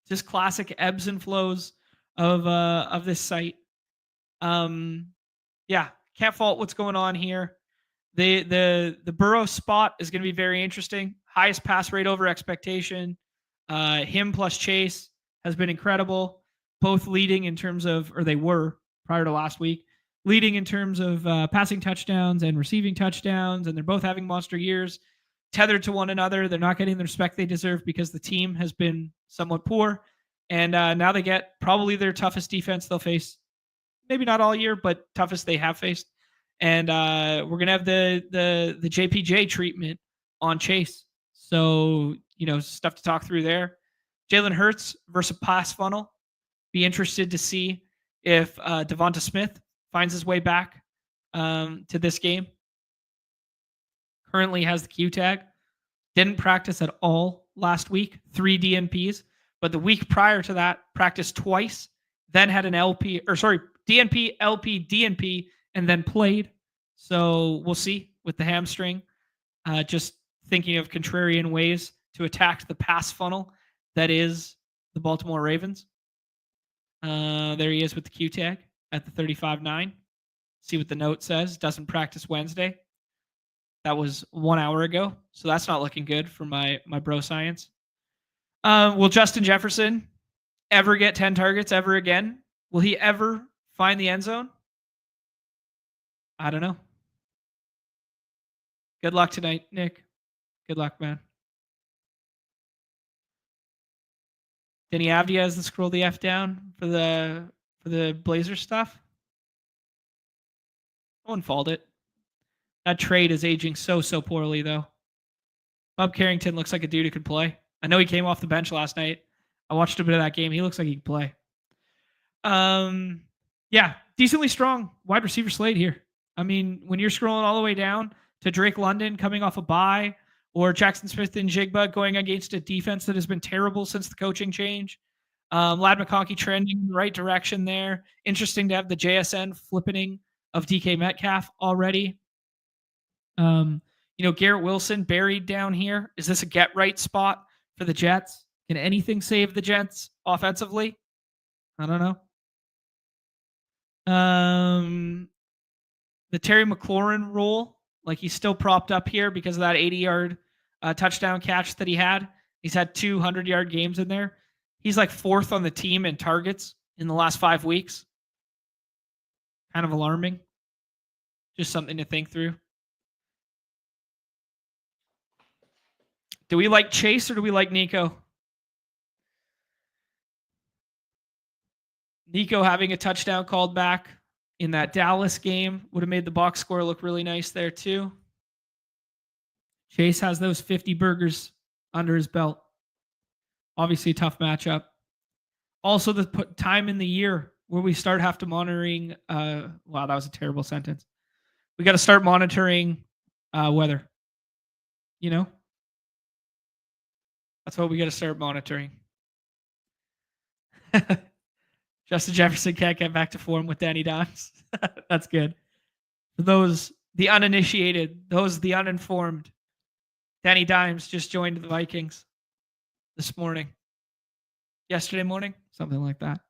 Just classic ebbs and flows of this site. Yeah, can't fault what's going on here. The Burrow spot is going to be very interesting. Highest pass rate over expectation. Him plus Chase has been incredible. Both leading in terms of, or they were prior to last week, leading in terms of passing touchdowns and receiving touchdowns, and they're both having monster years, tethered to one another. They're not getting the respect they deserve because the team has been somewhat poor, and now they get probably their toughest defense they'll face. Maybe not all year, but toughest they have faced. And we're gonna have the JPJ treatment on Chase. So stuff to talk through there. Jalen Hurts versus pass funnel. Be interested to see if Devonta Smith finds his way back to this game. Currently has the Q tag. Didn't practice at all last week. 3 DNPs, but the week prior to that practiced twice. Then had an DNP, LP, DNP, and then played. So we'll see with the hamstring. Just thinking of contrarian ways to attack the pass funnel that is the Baltimore Ravens. There he is with the Q tag at the 35.9. See what the note says. Doesn't practice Wednesday. That was 1 hour ago. So that's not looking good for my bro science. Will Justin Jefferson ever get 10 targets ever again? Will he ever find the end zone? I don't know. Good luck tonight, Nick. Good luck, man. Denny Avdia has to scroll the F down for the Blazer stuff. I wouldn't fault it. That trade is aging so poorly, though. Bob Carrington looks like a dude who could play. I know he came off the bench last night. I watched a bit of that game. He looks like he can play. Yeah, decently strong wide receiver slate here. I mean, when you're scrolling all the way down to Drake London coming off a bye, or Jackson Smith and Jigba going against a defense that has been terrible since the coaching change. Lad McConkey trending in the right direction there. Interesting to have the JSN flippening of DK Metcalf already. Garrett Wilson buried down here. Is this a get right spot for the Jets? Can anything save the Jets offensively? I don't know. The Terry McLaurin role, like he's still propped up here because of that 80-yard touchdown catch that he had. He's had 200-yard games in there. He's like 4th on the team in targets in the last 5 weeks. Kind of alarming. Just something to think through. Do we like Chase or do we like Nico? Nico having a touchdown called back in that Dallas game would have made the box score look really nice there too. Chase has those 50 burgers under his belt. Obviously, tough matchup. Also, the time in the year where we start have to monitoring. Wow, that was a terrible sentence. We got to start monitoring weather. That's what we got to start monitoring. Justin Jefferson can't get back to form with Danny Dimes. That's good. For those, the uninitiated, those, the uninformed, Danny Dimes just joined the Vikings this morning. Yesterday morning, something like that.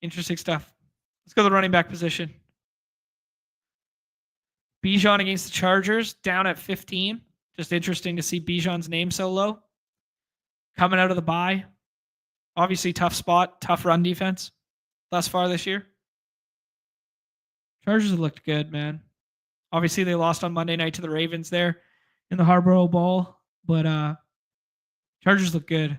Interesting stuff. Let's go to the running back position. Bijan against the Chargers, down at 15. Just interesting to see Bijan's name so low. Coming out of the bye. Obviously, tough spot, tough run defense thus far this year. Chargers have looked good, man. Obviously, they lost on Monday night to the Ravens there in the Harborough Bowl, but Chargers look good.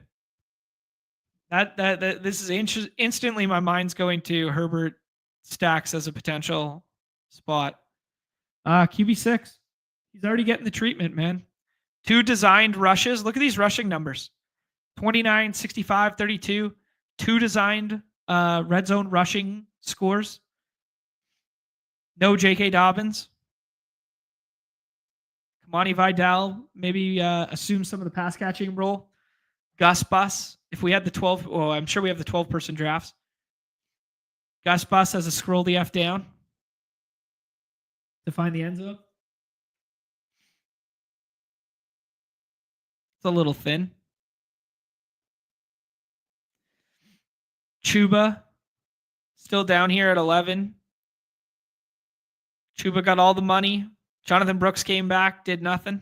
This is instantly my mind's going to Herbert stacks as a potential spot. QB6. He's already getting the treatment, man. 2 designed rushes. Look at these rushing numbers. 29, 65, 32. 2 designed red zone rushing scores. No J.K. Dobbins. Kamani Vidal maybe assume some of the pass catching role. Gus Bus. If we had the 12, I'm sure we have the 12-person drafts. Gus Bus has a scroll the F down to find the end zone. It's a little thin. Chuba still down here at 11. Chuba got all the money. Jonathan Brooks came back, did nothing.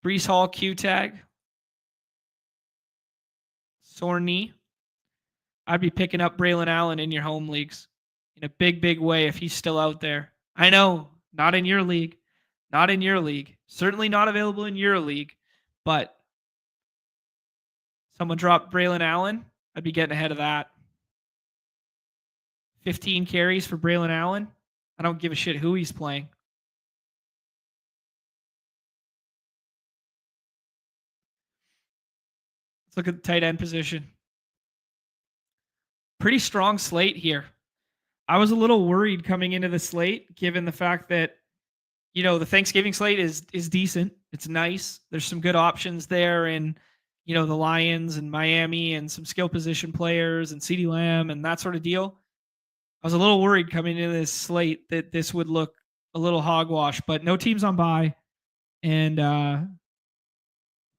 Brees Hall Q tag. Sore knee. I'd be picking up Braylon Allen in your home leagues in a big way if he's still out there. I know, not in your league. Not in your league. Certainly not available in your league. But someone dropped Braylon Allen, I'd be getting ahead of that. 15 carries for Braylon Allen. I don't give a shit who he's playing. Let's look at the tight end position. Pretty strong slate here. I was a little worried coming into the slate, given the fact that, the Thanksgiving slate is decent. It's nice. There's some good options there in, the Lions and Miami and some skill position players and CeeDee Lamb and that sort of deal. I was a little worried coming into this slate that this would look a little hogwash, but no teams on bye. And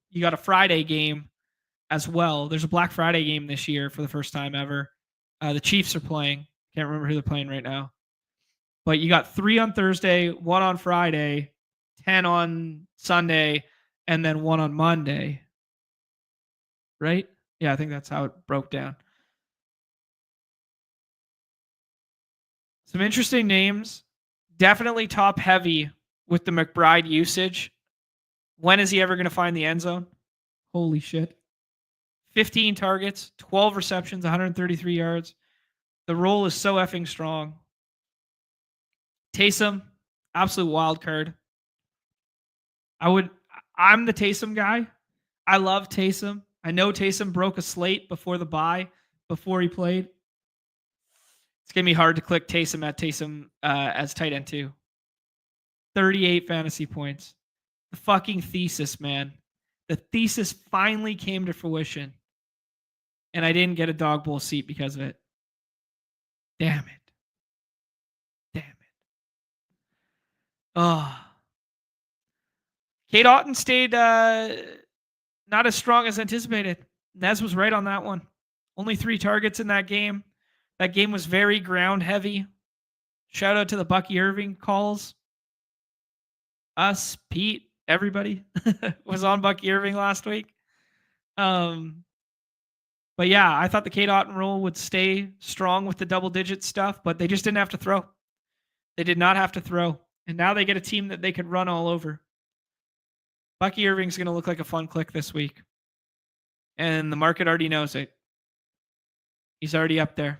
you got a Friday game as well. There's a Black Friday game this year for the first time ever. The Chiefs are playing. Can't remember who they're playing right now. But you got 3 on Thursday, 1 on Friday, 10 on Sunday, and then 1 on Monday, right? Yeah, I think that's how it broke down. Some interesting names. Definitely top heavy with the McBride usage. When is he ever going to find the end zone? Holy shit. 15 targets, 12 receptions, 133 yards. The role is so effing strong. Taysom, absolute wild card. I'm the Taysom guy. I love Taysom. I know Taysom broke a slate before the bye, before he played. It's going to be hard to click Taysom at Taysom as tight end 2. 38 fantasy points. The fucking thesis, man. The thesis finally came to fruition. And I didn't get a dog bowl seat because of it. Damn it. Damn it. Oh. Kate Otten stayed not as strong as anticipated. Nez was right on that one. Only 3 targets in that game. That game was very ground heavy. Shout out to the Bucky Irving calls. Us, Pete, everybody was on Bucky Irving last week. But yeah, I thought the Kate Otten rule would stay strong with the double digit stuff, but they just didn't have to throw. They did not have to throw. And now they get a team that they could run all over. Bucky Irving's going to look like a fun click this week. And the market already knows it. He's already up there.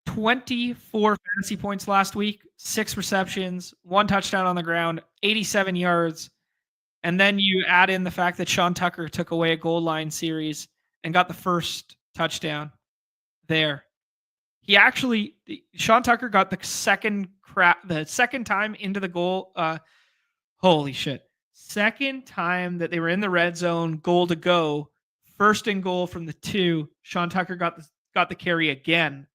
24 fantasy points last week, 6 receptions, 1 touchdown on the ground, 87 yards. And then you add in the fact that Sean Tucker took away a goal line series and got the first touchdown there. Sean Tucker got the second time into the goal. Holy shit. Second time that they were in the red zone, goal to go, first and goal from the 2. Sean Tucker got the carry again.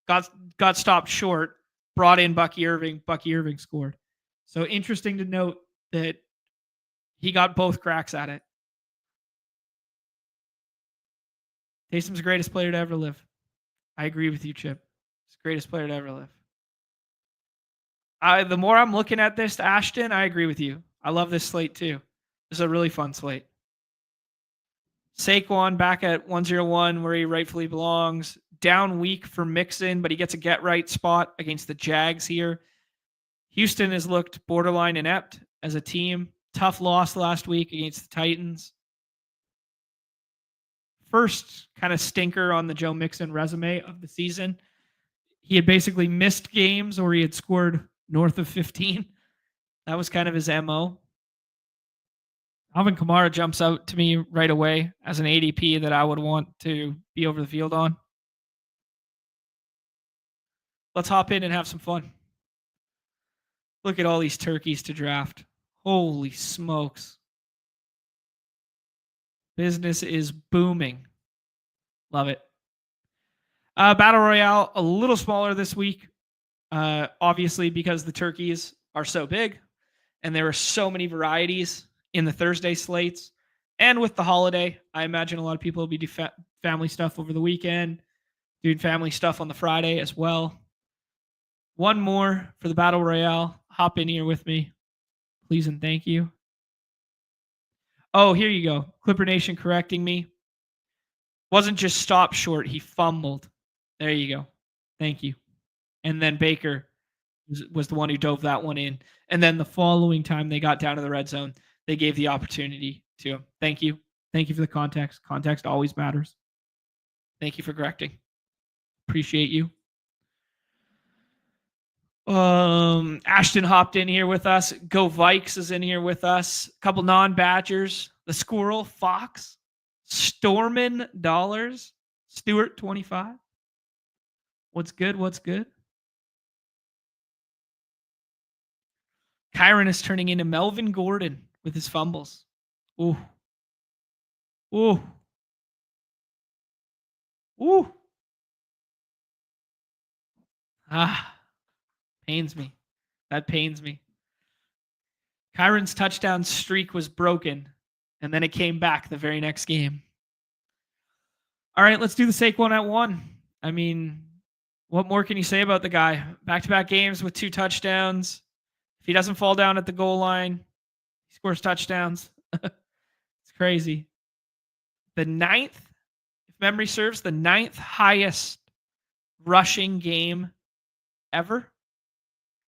Got stopped short, brought in Bucky Irving. Bucky Irving scored. So interesting to note that he got both cracks at it. Taysom's the greatest player to ever live. I agree with you, Chip. He's the greatest player to ever live. The more I'm looking at this, Ashton, I agree with you. I love this slate too. This is a really fun slate. Saquon back at 101 where he rightfully belongs. Down week for Mixon, but he gets a get right spot against the Jags here. Houston has looked borderline inept as a team. Tough loss last week against the Titans. First kind of stinker on the Joe Mixon resume of the season. He had basically missed games or he had scored north of 15. That was kind of his MO. Alvin Kamara jumps out to me right away as an ADP that I would want to be over the field on. Let's hop in and have some fun. Look at all these turkeys to draft. Holy smokes. Business is booming. Love it. Battle Royale, a little smaller this week. Obviously, because the turkeys are so big and there are so many varieties in the Thursday slates. And with the holiday, I imagine a lot of people will be doing family stuff over the weekend, doing family stuff on the Friday as well. One more for the Battle Royale. Hop in here with me, please and thank you. Oh, here you go. Clipper Nation correcting me. Wasn't just stopped short, he fumbled. There you go. Thank you. And then Baker was the one who dove that one in. And then the following time they got down to the red zone, they gave the opportunity to him. Thank you. Thank you for the context. Context always matters. Thank you for correcting. Appreciate you. Ashton hopped in here with us. Go Vikes is in here with us. A couple non-badgers. The Squirrel, Fox, Stormin Dollars, Stewart 25. What's good? What's good? Kyron is turning into Melvin Gordon with his fumbles. Ooh. Ooh. Ooh. Pains me. That pains me. Kyron's touchdown streak was broken, and then it came back the very next game. All right, let's do the Saquon at 1. I mean, What more can you say about the guy? Back-to-back games with 2 touchdowns. If he doesn't fall down at the goal line, he scores touchdowns. It's crazy. The ninth, if memory serves, the ninth highest rushing game ever.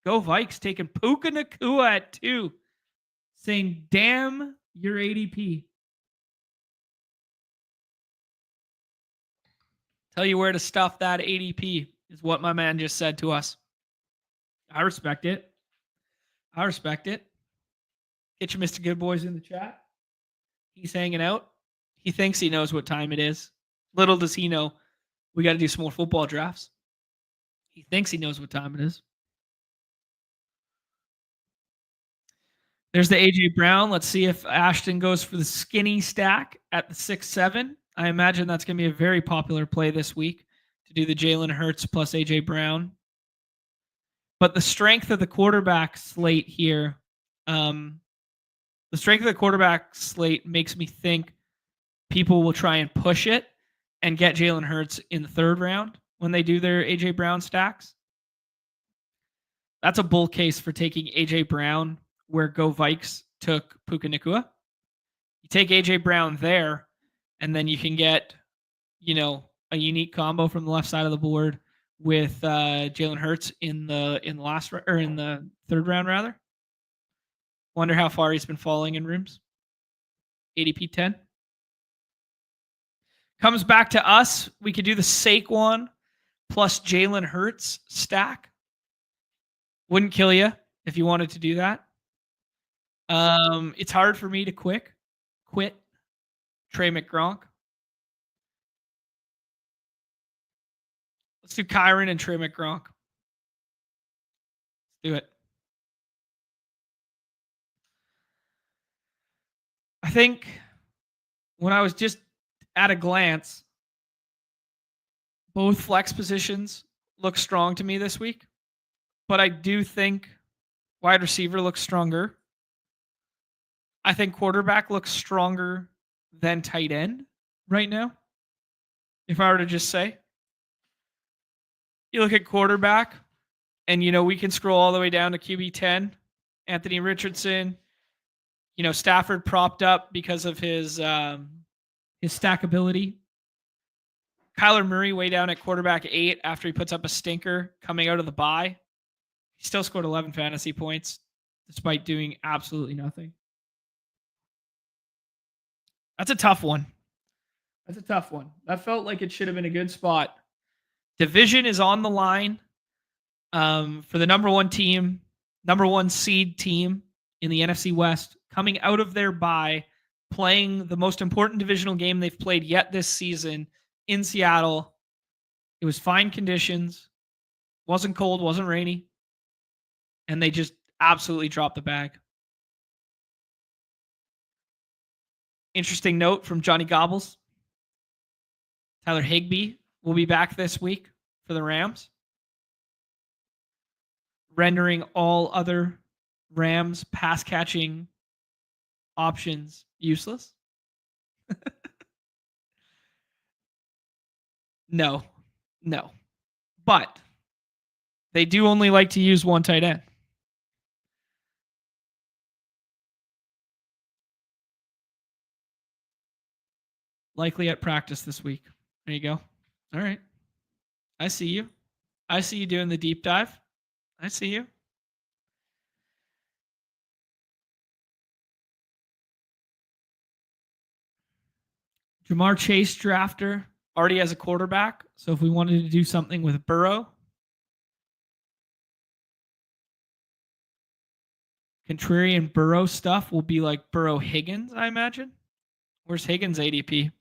Go Vikes, taking Puka Nacua at 2. Saying, damn your ADP. Tell you where to stuff that ADP is what my man just said to us. I respect it. I respect it. Get your Mr. Good Boys in the chat. He's hanging out. He thinks he knows what time it is. Little does he know we got to do some more football drafts. He thinks he knows what time it is. There's the AJ Brown. Let's see if Ashton goes for the skinny stack at the 6-7. I imagine that's going to be a very popular play this week to do the Jalen Hurts plus AJ Brown. But the strength of the quarterback slate here, the strength of the quarterback slate makes me think people will try and push it and get Jalen Hurts in the 3rd round when they do their AJ Brown stacks. That's a bull case for taking AJ Brown where Go Vikes took Puka Nacua. You take AJ Brown there, and then you can get, a unique combo from the left side of the board with Jalen Hurts in the last or in the 3rd round rather. Wonder how far he's been falling in rooms. ADP 10. Comes back to us. We could do the Saquon plus Jalen Hurts stack. Wouldn't kill you if you wanted to do that. It's hard for me to quit Trey McGronk. Let's do Kyron and Trey McGronk. Let's do it. I think when I was just at a glance, both flex positions look strong to me this week. But I do think wide receiver looks stronger. I think quarterback looks stronger than tight end right now. If I were to just say, you look at quarterback, and we can scroll all the way down to QB 10. Anthony Richardson, Stafford propped up because of his stackability. Kyler Murray way down at quarterback 8 after he puts up a stinker coming out of the bye. He still scored 11 fantasy points despite doing absolutely nothing. That's a tough one. That felt like it should have been a good spot. Division is on the line for the number 1 seed team in the NFC West, coming out of their bye, playing the most important divisional game they've played yet this season in Seattle. It was fine conditions. Wasn't cold, wasn't rainy. And they just absolutely dropped the bag. Interesting note from Johnny Gobbles. Tyler Higbee will be back this week for the Rams, rendering all other Rams pass catching options useless. No. But they do only like to use one tight end. Likely at practice this week. There you go. All right. I see you. I see you doing the deep dive. I see you. Jamar Chase drafter already has a quarterback. So if we wanted to do something with Burrow, contrarian Burrow stuff will be like Burrow Higgins, I imagine. Where's Higgins ADP?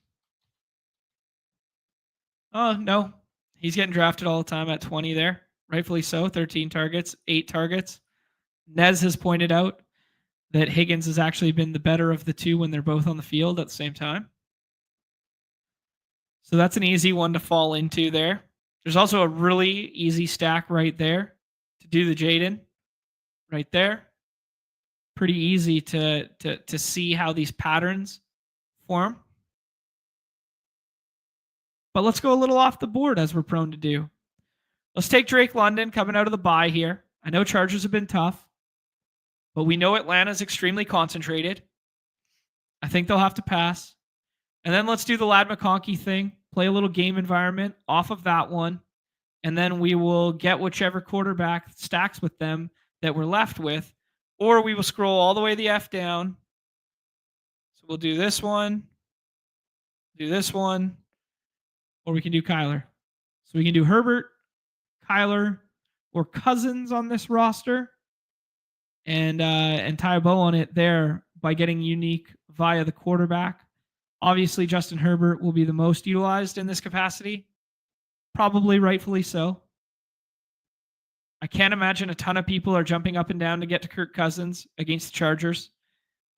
Oh, no. He's getting drafted all the time at 20 there. Rightfully so. 13 targets, 8 targets. Nez has pointed out that Higgins has actually been the better of the two when they're both on the field at the same time. So that's an easy one to fall into there. There's also a really easy stack right there to do the Jaden right there. Pretty easy to see how these patterns form. But let's go a little off the board as we're prone to do. Let's take Drake London coming out of the bye here. I know Chargers have been tough, but we know Atlanta's extremely concentrated. I think they'll have to pass. And then let's do the Lad McConkey thing. Play a little game environment off of that one. And then we will get whichever quarterback stacks with them that we're left with. Or we will scroll all the way the F down. So we'll do this one. Do this one. Or we can do Kyler. So we can do Herbert, Kyler, or Cousins on this roster. And tie a bow on it there by getting unique via the quarterback. Obviously, Justin Herbert will be the most utilized in this capacity. Probably rightfully so. I can't imagine a ton of people are jumping up and down to get to Kirk Cousins against the Chargers,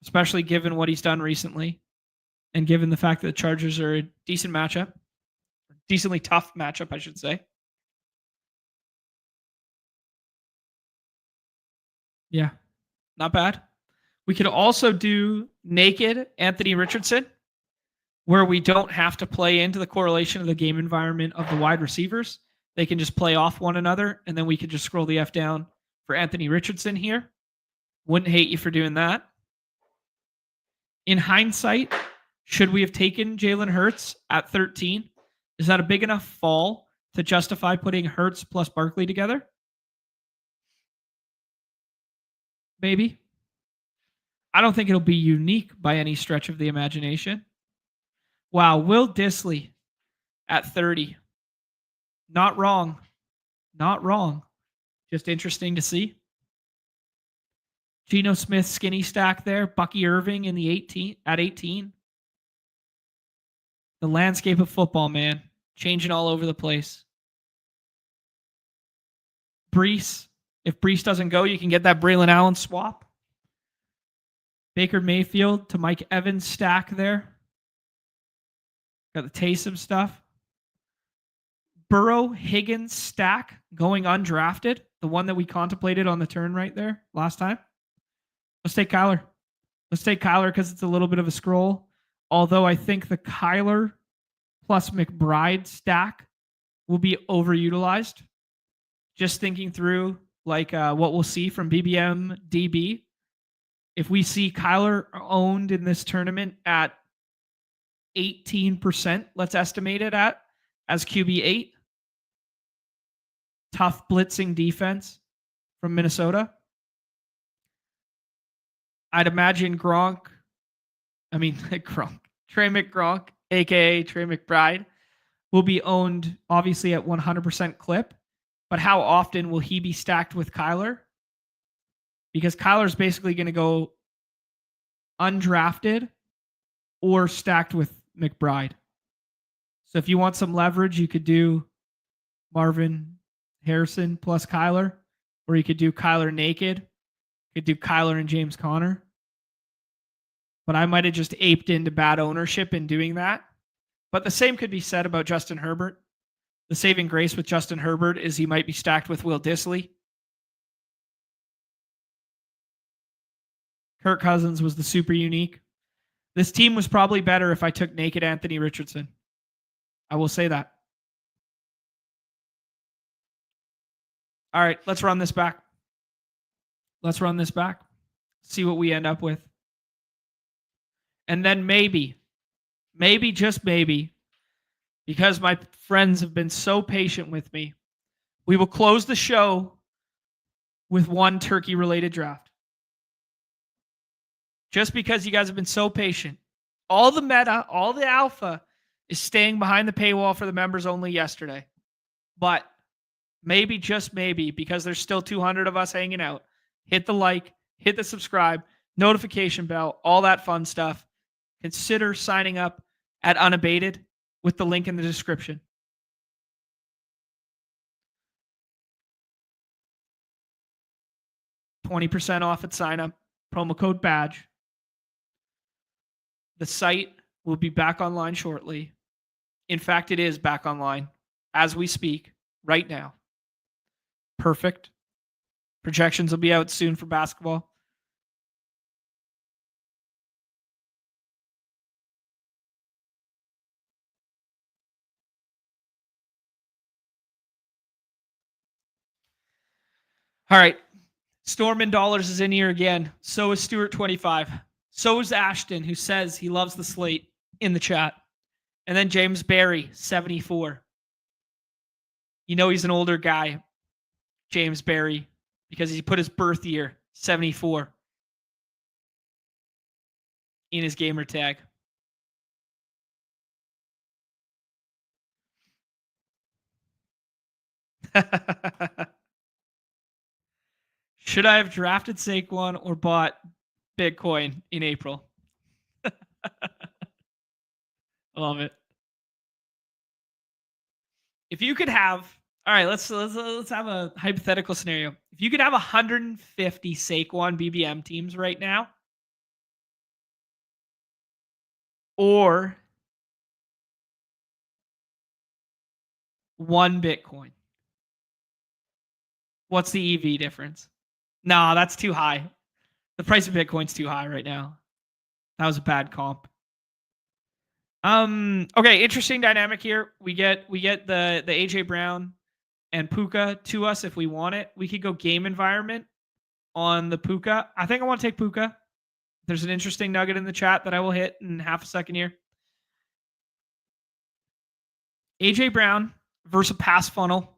especially given what he's done recently and given the fact that the Chargers are a decent matchup, decently tough matchup, I should say. Yeah, not bad. We could also do naked Anthony Richardson, where we don't have to play into the correlation of the game environment of the wide receivers. They can just play off one another, and then we could just scroll the F down for Anthony Richardson here. Wouldn't hate you for doing that. In hindsight, should we have taken Jalen Hurts at 13? Is that a big enough fall to justify putting Hurts plus Barkley together? Maybe. I don't think it'll be unique by any stretch of the imagination. Wow, Will Dissly at 30. Not wrong. Not wrong. Just interesting to see. Geno Smith skinny stack there. Bucky Irving in the 18 at 18. The landscape of football, man. Changing all over the place. Brees. If Brees doesn't go, you can get that Braylon Allen swap. Baker Mayfield to Mike Evans stack there. Got the Taysom stuff. Burrow Higgins stack going undrafted. The one that we contemplated on the turn right there last time. Let's take Kyler. Let's take Kyler because it's a little bit of a scroll. Although I think the Kyler plus McBride stack will be overutilized. Just thinking through like what we'll see from BBM DB. If we see Kyler owned in this tournament at 18%, let's estimate it at as QB8. Tough blitzing defense from Minnesota. I'd imagine Trey McGronk, aka Trey McBride, will be owned obviously at 100% clip. But how often will he be stacked with Kyler? Because Kyler's basically going to go undrafted or stacked with McBride. So if you want some leverage, you could do Marvin Harrison plus Kyler, or you could do Kyler naked. You could do Kyler and James Conner. But I might have just aped into bad ownership in doing that. But the same could be said about Justin Herbert. The saving grace with Justin Herbert is he might be stacked with Will Dissly. Kirk Cousins was the super unique. This team was probably better if I took naked Anthony Richardson. I will say that. All right, let's run this back. Let's run this back. See what we end up with. And then maybe, just maybe, because my friends have been so patient with me, we will close the show with one turkey-related draft. Just because you guys have been so patient. All the meta, all the alpha is staying behind the paywall for the members only yesterday. But maybe, just maybe, because there's still 200 of us hanging out, hit the like, hit the subscribe, notification bell, all that fun stuff. Consider signing up at Unabated with the link in the description. $20 off at sign up. Promo code BADGE. The site will be back online shortly. In fact, it is back online as we speak right now. Perfect. Projections will be out soon for basketball. All right. Stormin Dollars is in here again. So is Stuart25. So is Ashton, who says he loves the slate in the chat. And then James Barry, 74. You know he's an older guy, James Barry, because he put his birth year, 74, in his gamer tag. Should I have drafted Saquon or bought Bitcoin in April? I love it. If you could have, all right, let's have a hypothetical scenario. If you could have 150 Saquon BBM teams right now, or one Bitcoin, what's the EV difference? No, that's too high. The price of Bitcoin's too high right now. That was a bad comp. Okay, interesting dynamic here. We get the AJ Brown and Puka to us if we want it. We could go game environment on the Puka. I think I want to take Puka. There's an interesting nugget in the chat that I will hit in half a second here. AJ Brown versus a pass funnel,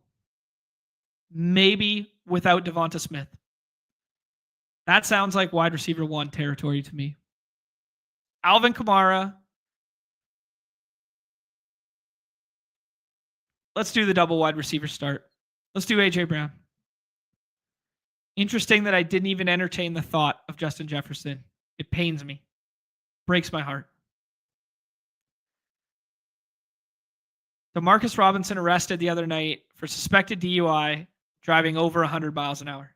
maybe without Devonta Smith. That sounds like wide receiver 1 territory to me. Alvin Kamara. Let's do the double wide receiver start. Let's do AJ Brown. Interesting that I didn't even entertain the thought of Justin Jefferson. It pains me. Breaks my heart. Demarcus Robinson arrested the other night for suspected DUI, driving over 100 miles an hour.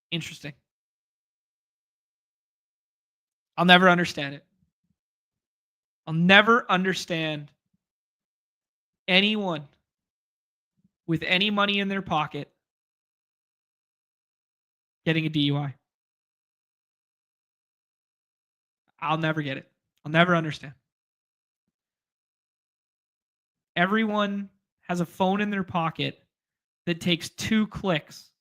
Interesting. I'll never understand it. I'll never understand anyone with any money in their pocket getting a DUI. I'll never get it. I'll never understand. Everyone has a phone in their pocket that takes 2 clicks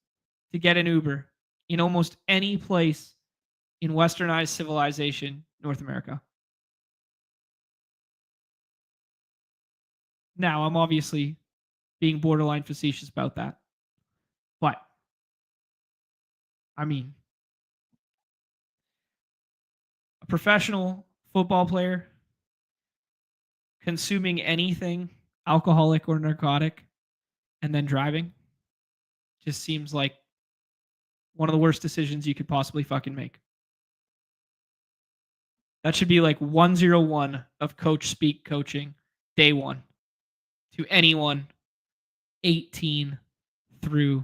to get an Uber in almost any place in westernized civilization, North America. Now, I'm obviously being borderline facetious about that. But, I mean, a professional football player consuming anything alcoholic or narcotic and then driving just seems like one of the worst decisions you could possibly fucking make. That should be like 101 of coach speak coaching day 1 to anyone 18 through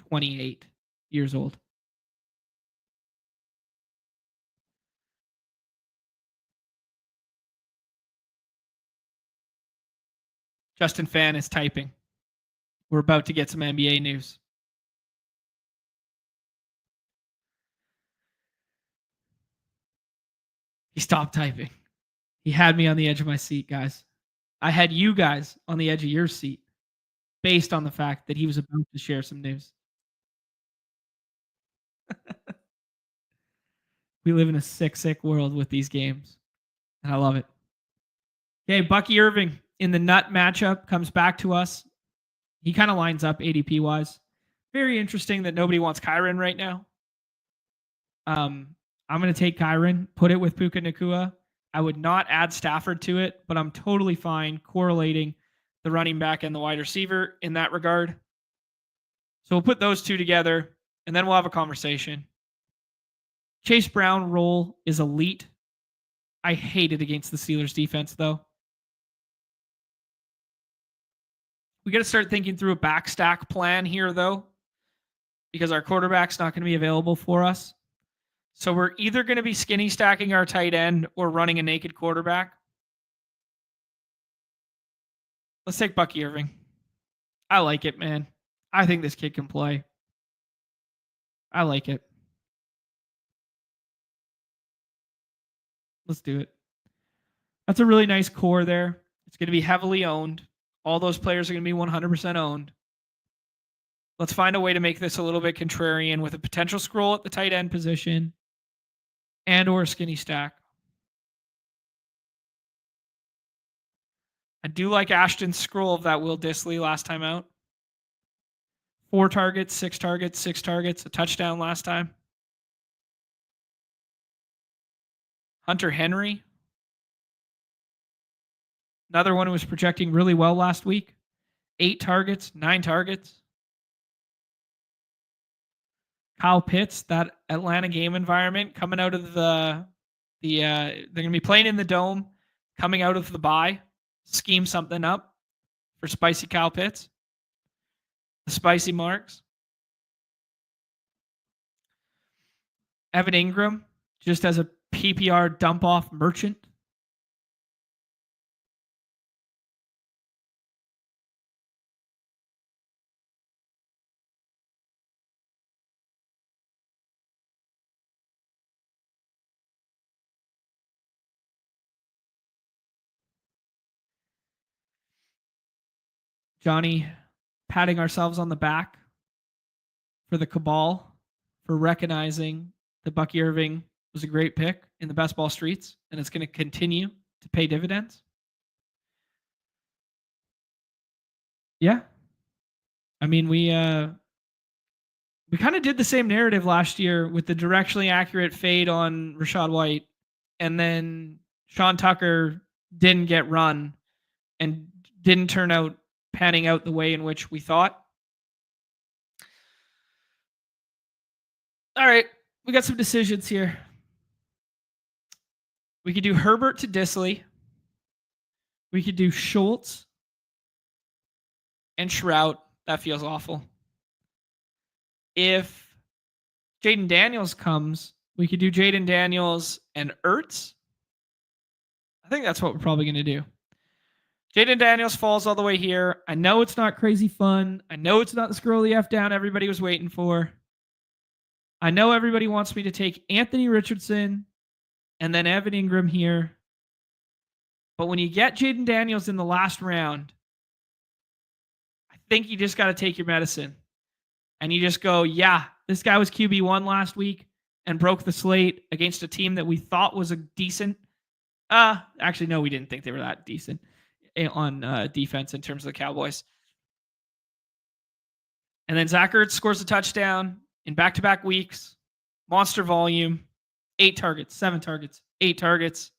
28 years old. Justin Fan is typing. We're about to get some NBA news. He stopped typing. He had me on the edge of my seat, guys. I had you guys on the edge of your seat based on the fact that he was about to share some news. We live in a sick, sick world with these games, and I love it. Okay, Bucky Irving in the nut matchup comes back to us. He kind of lines up ADP-wise. Very interesting that nobody wants Kyron right now. I'm going to take Kyron, put it with Puka Nacua. I would not add Stafford to it, but I'm totally fine correlating the running back and the wide receiver in that regard. So we'll put those two together, and then we'll have a conversation. Chase Brown role is elite. I hate it against the Steelers defense, though. We got to start thinking through a backstack plan here, though, because our quarterback's not going to be available for us. So we're either going to be skinny stacking our tight end or running a naked quarterback. Let's take Bucky Irving. I like it, man. I think this kid can play. I like it. Let's do it. That's a really nice core there. It's going to be heavily owned. All those players are going to be 100% owned. Let's find a way to make this a little bit contrarian with a potential scroll at the tight end position and or skinny stack. I do like Ashton's scroll of that Will Dissly last time out. 4 targets, 6 targets, 6 targets, a touchdown last time. Hunter Henry. Another one who was projecting really well last week. 8 targets, 9 targets. Kyle Pitts, that Atlanta game environment coming out of they're going to be playing in the dome, coming out of the bye, scheme something up for spicy Kyle Pitts. The spicy marks. Evan Ingram, just as a PPR dump off merchant. Johnny, patting ourselves on the back for the cabal for recognizing that Bucky Irving was a great pick in the best ball streets, and it's going to continue to pay dividends. Yeah. I mean, we kind of did the same narrative last year with the directionally accurate fade on Rachaad White, and then Sean Tucker didn't get run and didn't turn out panning out the way in which we thought. All right, we got some decisions here. We could do Herbert to Dissly. We could do Schultz and Shrout. That feels awful. If Jaden Daniels comes, we could do Jaden Daniels and Ertz. I think that's what we're probably going to do. Jaden Daniels falls all the way here. I know it's not crazy fun. I know it's not the scroll the F down everybody was waiting for. I know everybody wants me to take Anthony Richardson and then Evan Ingram here. But when you get Jaden Daniels in the last round, I think you just got to take your medicine. And you just go, yeah, this guy was QB1 last week and broke the slate against a team that we thought was a decent. Actually, no, we didn't think they were that decent on defense in terms of the Cowboys. And then Zach Ertz scores a touchdown in back-to-back weeks. Monster volume. 8 targets, 7 targets, 8 targets.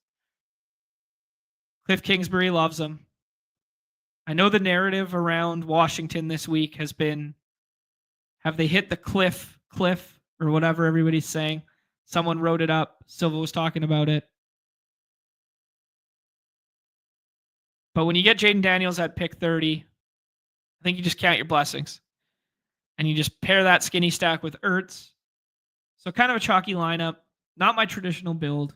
Cliff Kingsbury loves him. I know the narrative around Washington this week has been, have they hit the cliff, or whatever everybody's saying. Someone wrote it up. Silva was talking about it. But when you get Jaden Daniels at pick 30, I think you just count your blessings. And you just pair that skinny stack with Ertz. So kind of a chalky lineup. Not my traditional build.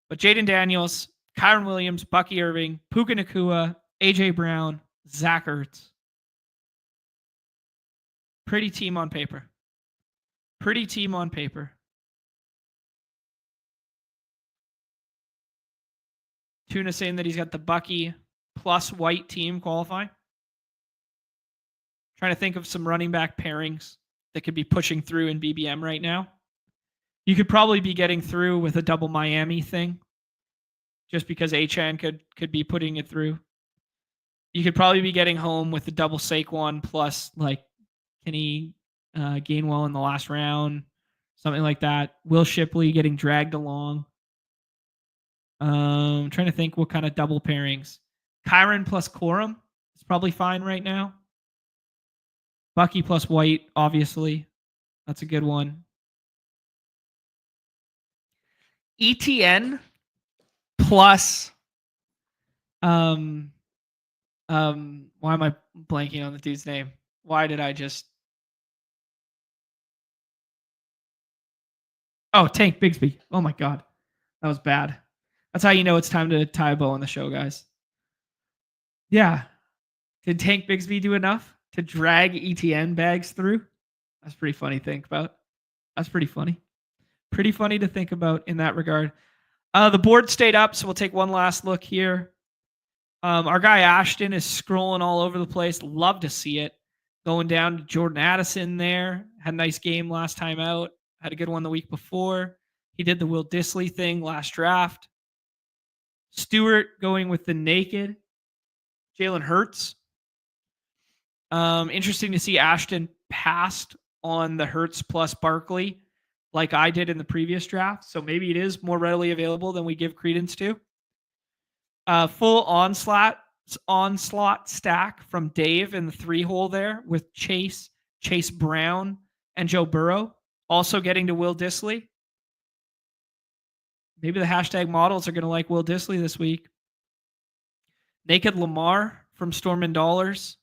But Jaden Daniels, Kyron Williams, Bucky Irving, Puka Nacua, AJ Brown, Zach Ertz. Pretty team on paper. Pretty team on paper. Tuna saying that he's got the Bucky plus White team qualifying. Trying to think of some running back pairings that could be pushing through in BBM right now. You could probably be getting through with a double Miami thing, just because Achan could be putting it through. You could probably be getting home with a double Saquon plus like Kenny Gainwell in the last round, something like that. Will Shipley getting dragged along. I'm trying to think what kind of double pairings. Kyron plus Corum is probably fine right now. Bucky plus White, obviously. That's a good one. ETN plus why am I blanking on the dude's name? Why did I just Tank Bigsby. Oh my god. That was bad. That's how you know it's time to tie a bow on the show, guys. Yeah. Did Tank Bigsby do enough to drag ETN bags through? That's pretty funny to think about. That's pretty funny. Pretty funny to think about in that regard. The board stayed up, so we'll take one last look here. Our guy Ashton is scrolling all over the place. Love to see it. Going down to Jordan Addison there. Had a nice game last time out. Had a good one the week before. He did the Will Dissly thing last draft. Stewart going with the naked. Jalen Hurts. Interesting to see Ashton passed on the Hurts plus Barkley like I did in the previous draft. So maybe it is more readily available than we give credence to. Full onslaught stack from Dave in the 3-hole there with Chase Brown, and Joe Burrow. Also getting to Will Dissly. Maybe the hashtag models are going to like Will Dissly this week. Naked Lamar from Storm and Dollars.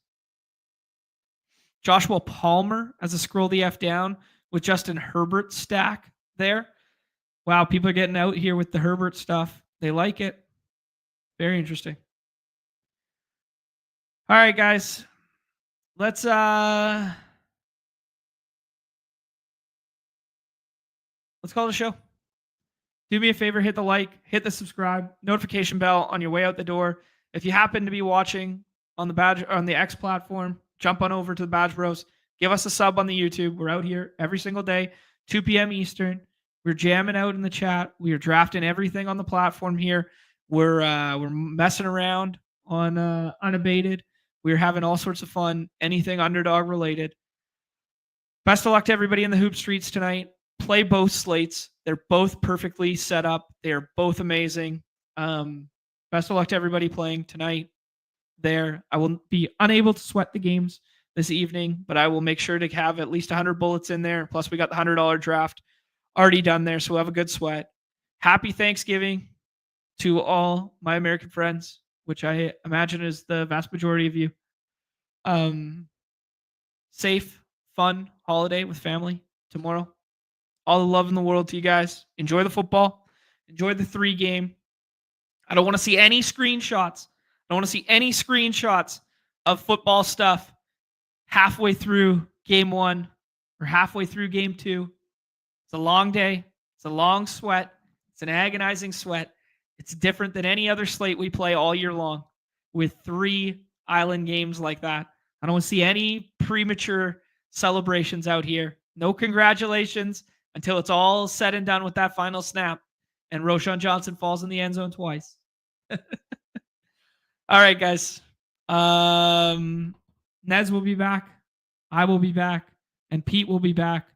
Joshua Palmer as a scroll the F down with Justin Herbert stack there. Wow, people are getting out here with the Herbert stuff. They like it. Very interesting. All right, guys. Let's call it a show. Do me a favor, hit the like, hit the subscribe, notification bell on your way out the door. If you happen to be watching on the X platform, jump on over to the Badge Bros. Give us a sub on the YouTube. We're out here every single day, 2 p.m. Eastern. We're jamming out in the chat. We are drafting everything on the platform here. We're messing around on Unabated. We're having all sorts of fun, anything Underdog related. Best of luck to everybody in the hoop streets tonight. Play both slates. They're both perfectly set up. They're both amazing. Best of luck to everybody playing tonight there. I will be unable to sweat the games this evening, but I will make sure to have at least 100 bullets in there. Plus, we got the $100 draft already done there, so we'll have a good sweat. Happy Thanksgiving to all my American friends, which I imagine is the vast majority of you. Safe, fun holiday with family tomorrow. All the love in the world to you guys. Enjoy the football. Enjoy the 3 game. I don't want to see any screenshots. I don't want to see any screenshots of football stuff halfway through game 1 or halfway through game 2. It's a long day. It's a long sweat. It's an agonizing sweat. It's different than any other slate we play all year long with 3 island games like that. I don't want to see any premature celebrations out here. No congratulations until it's all said and done with that final snap and Roschon Johnson falls in the end zone twice. All right, guys. Nez will be back. I will be back. And Pete will be back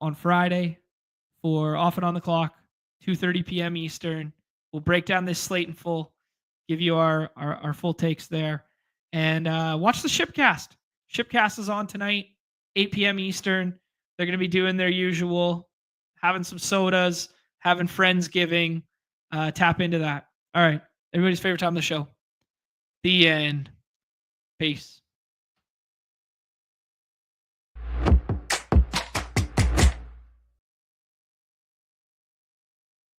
on Friday for Off and On the Clock, 2:30 p.m. Eastern. We'll break down this slate in full, give you our full takes there. And watch the Shipcast. Shipcast is on tonight, 8 p.m. Eastern. They're going to be doing their usual, having some sodas, having Friendsgiving. Tap into that. All right. Everybody's favorite time of the show. The end. Peace.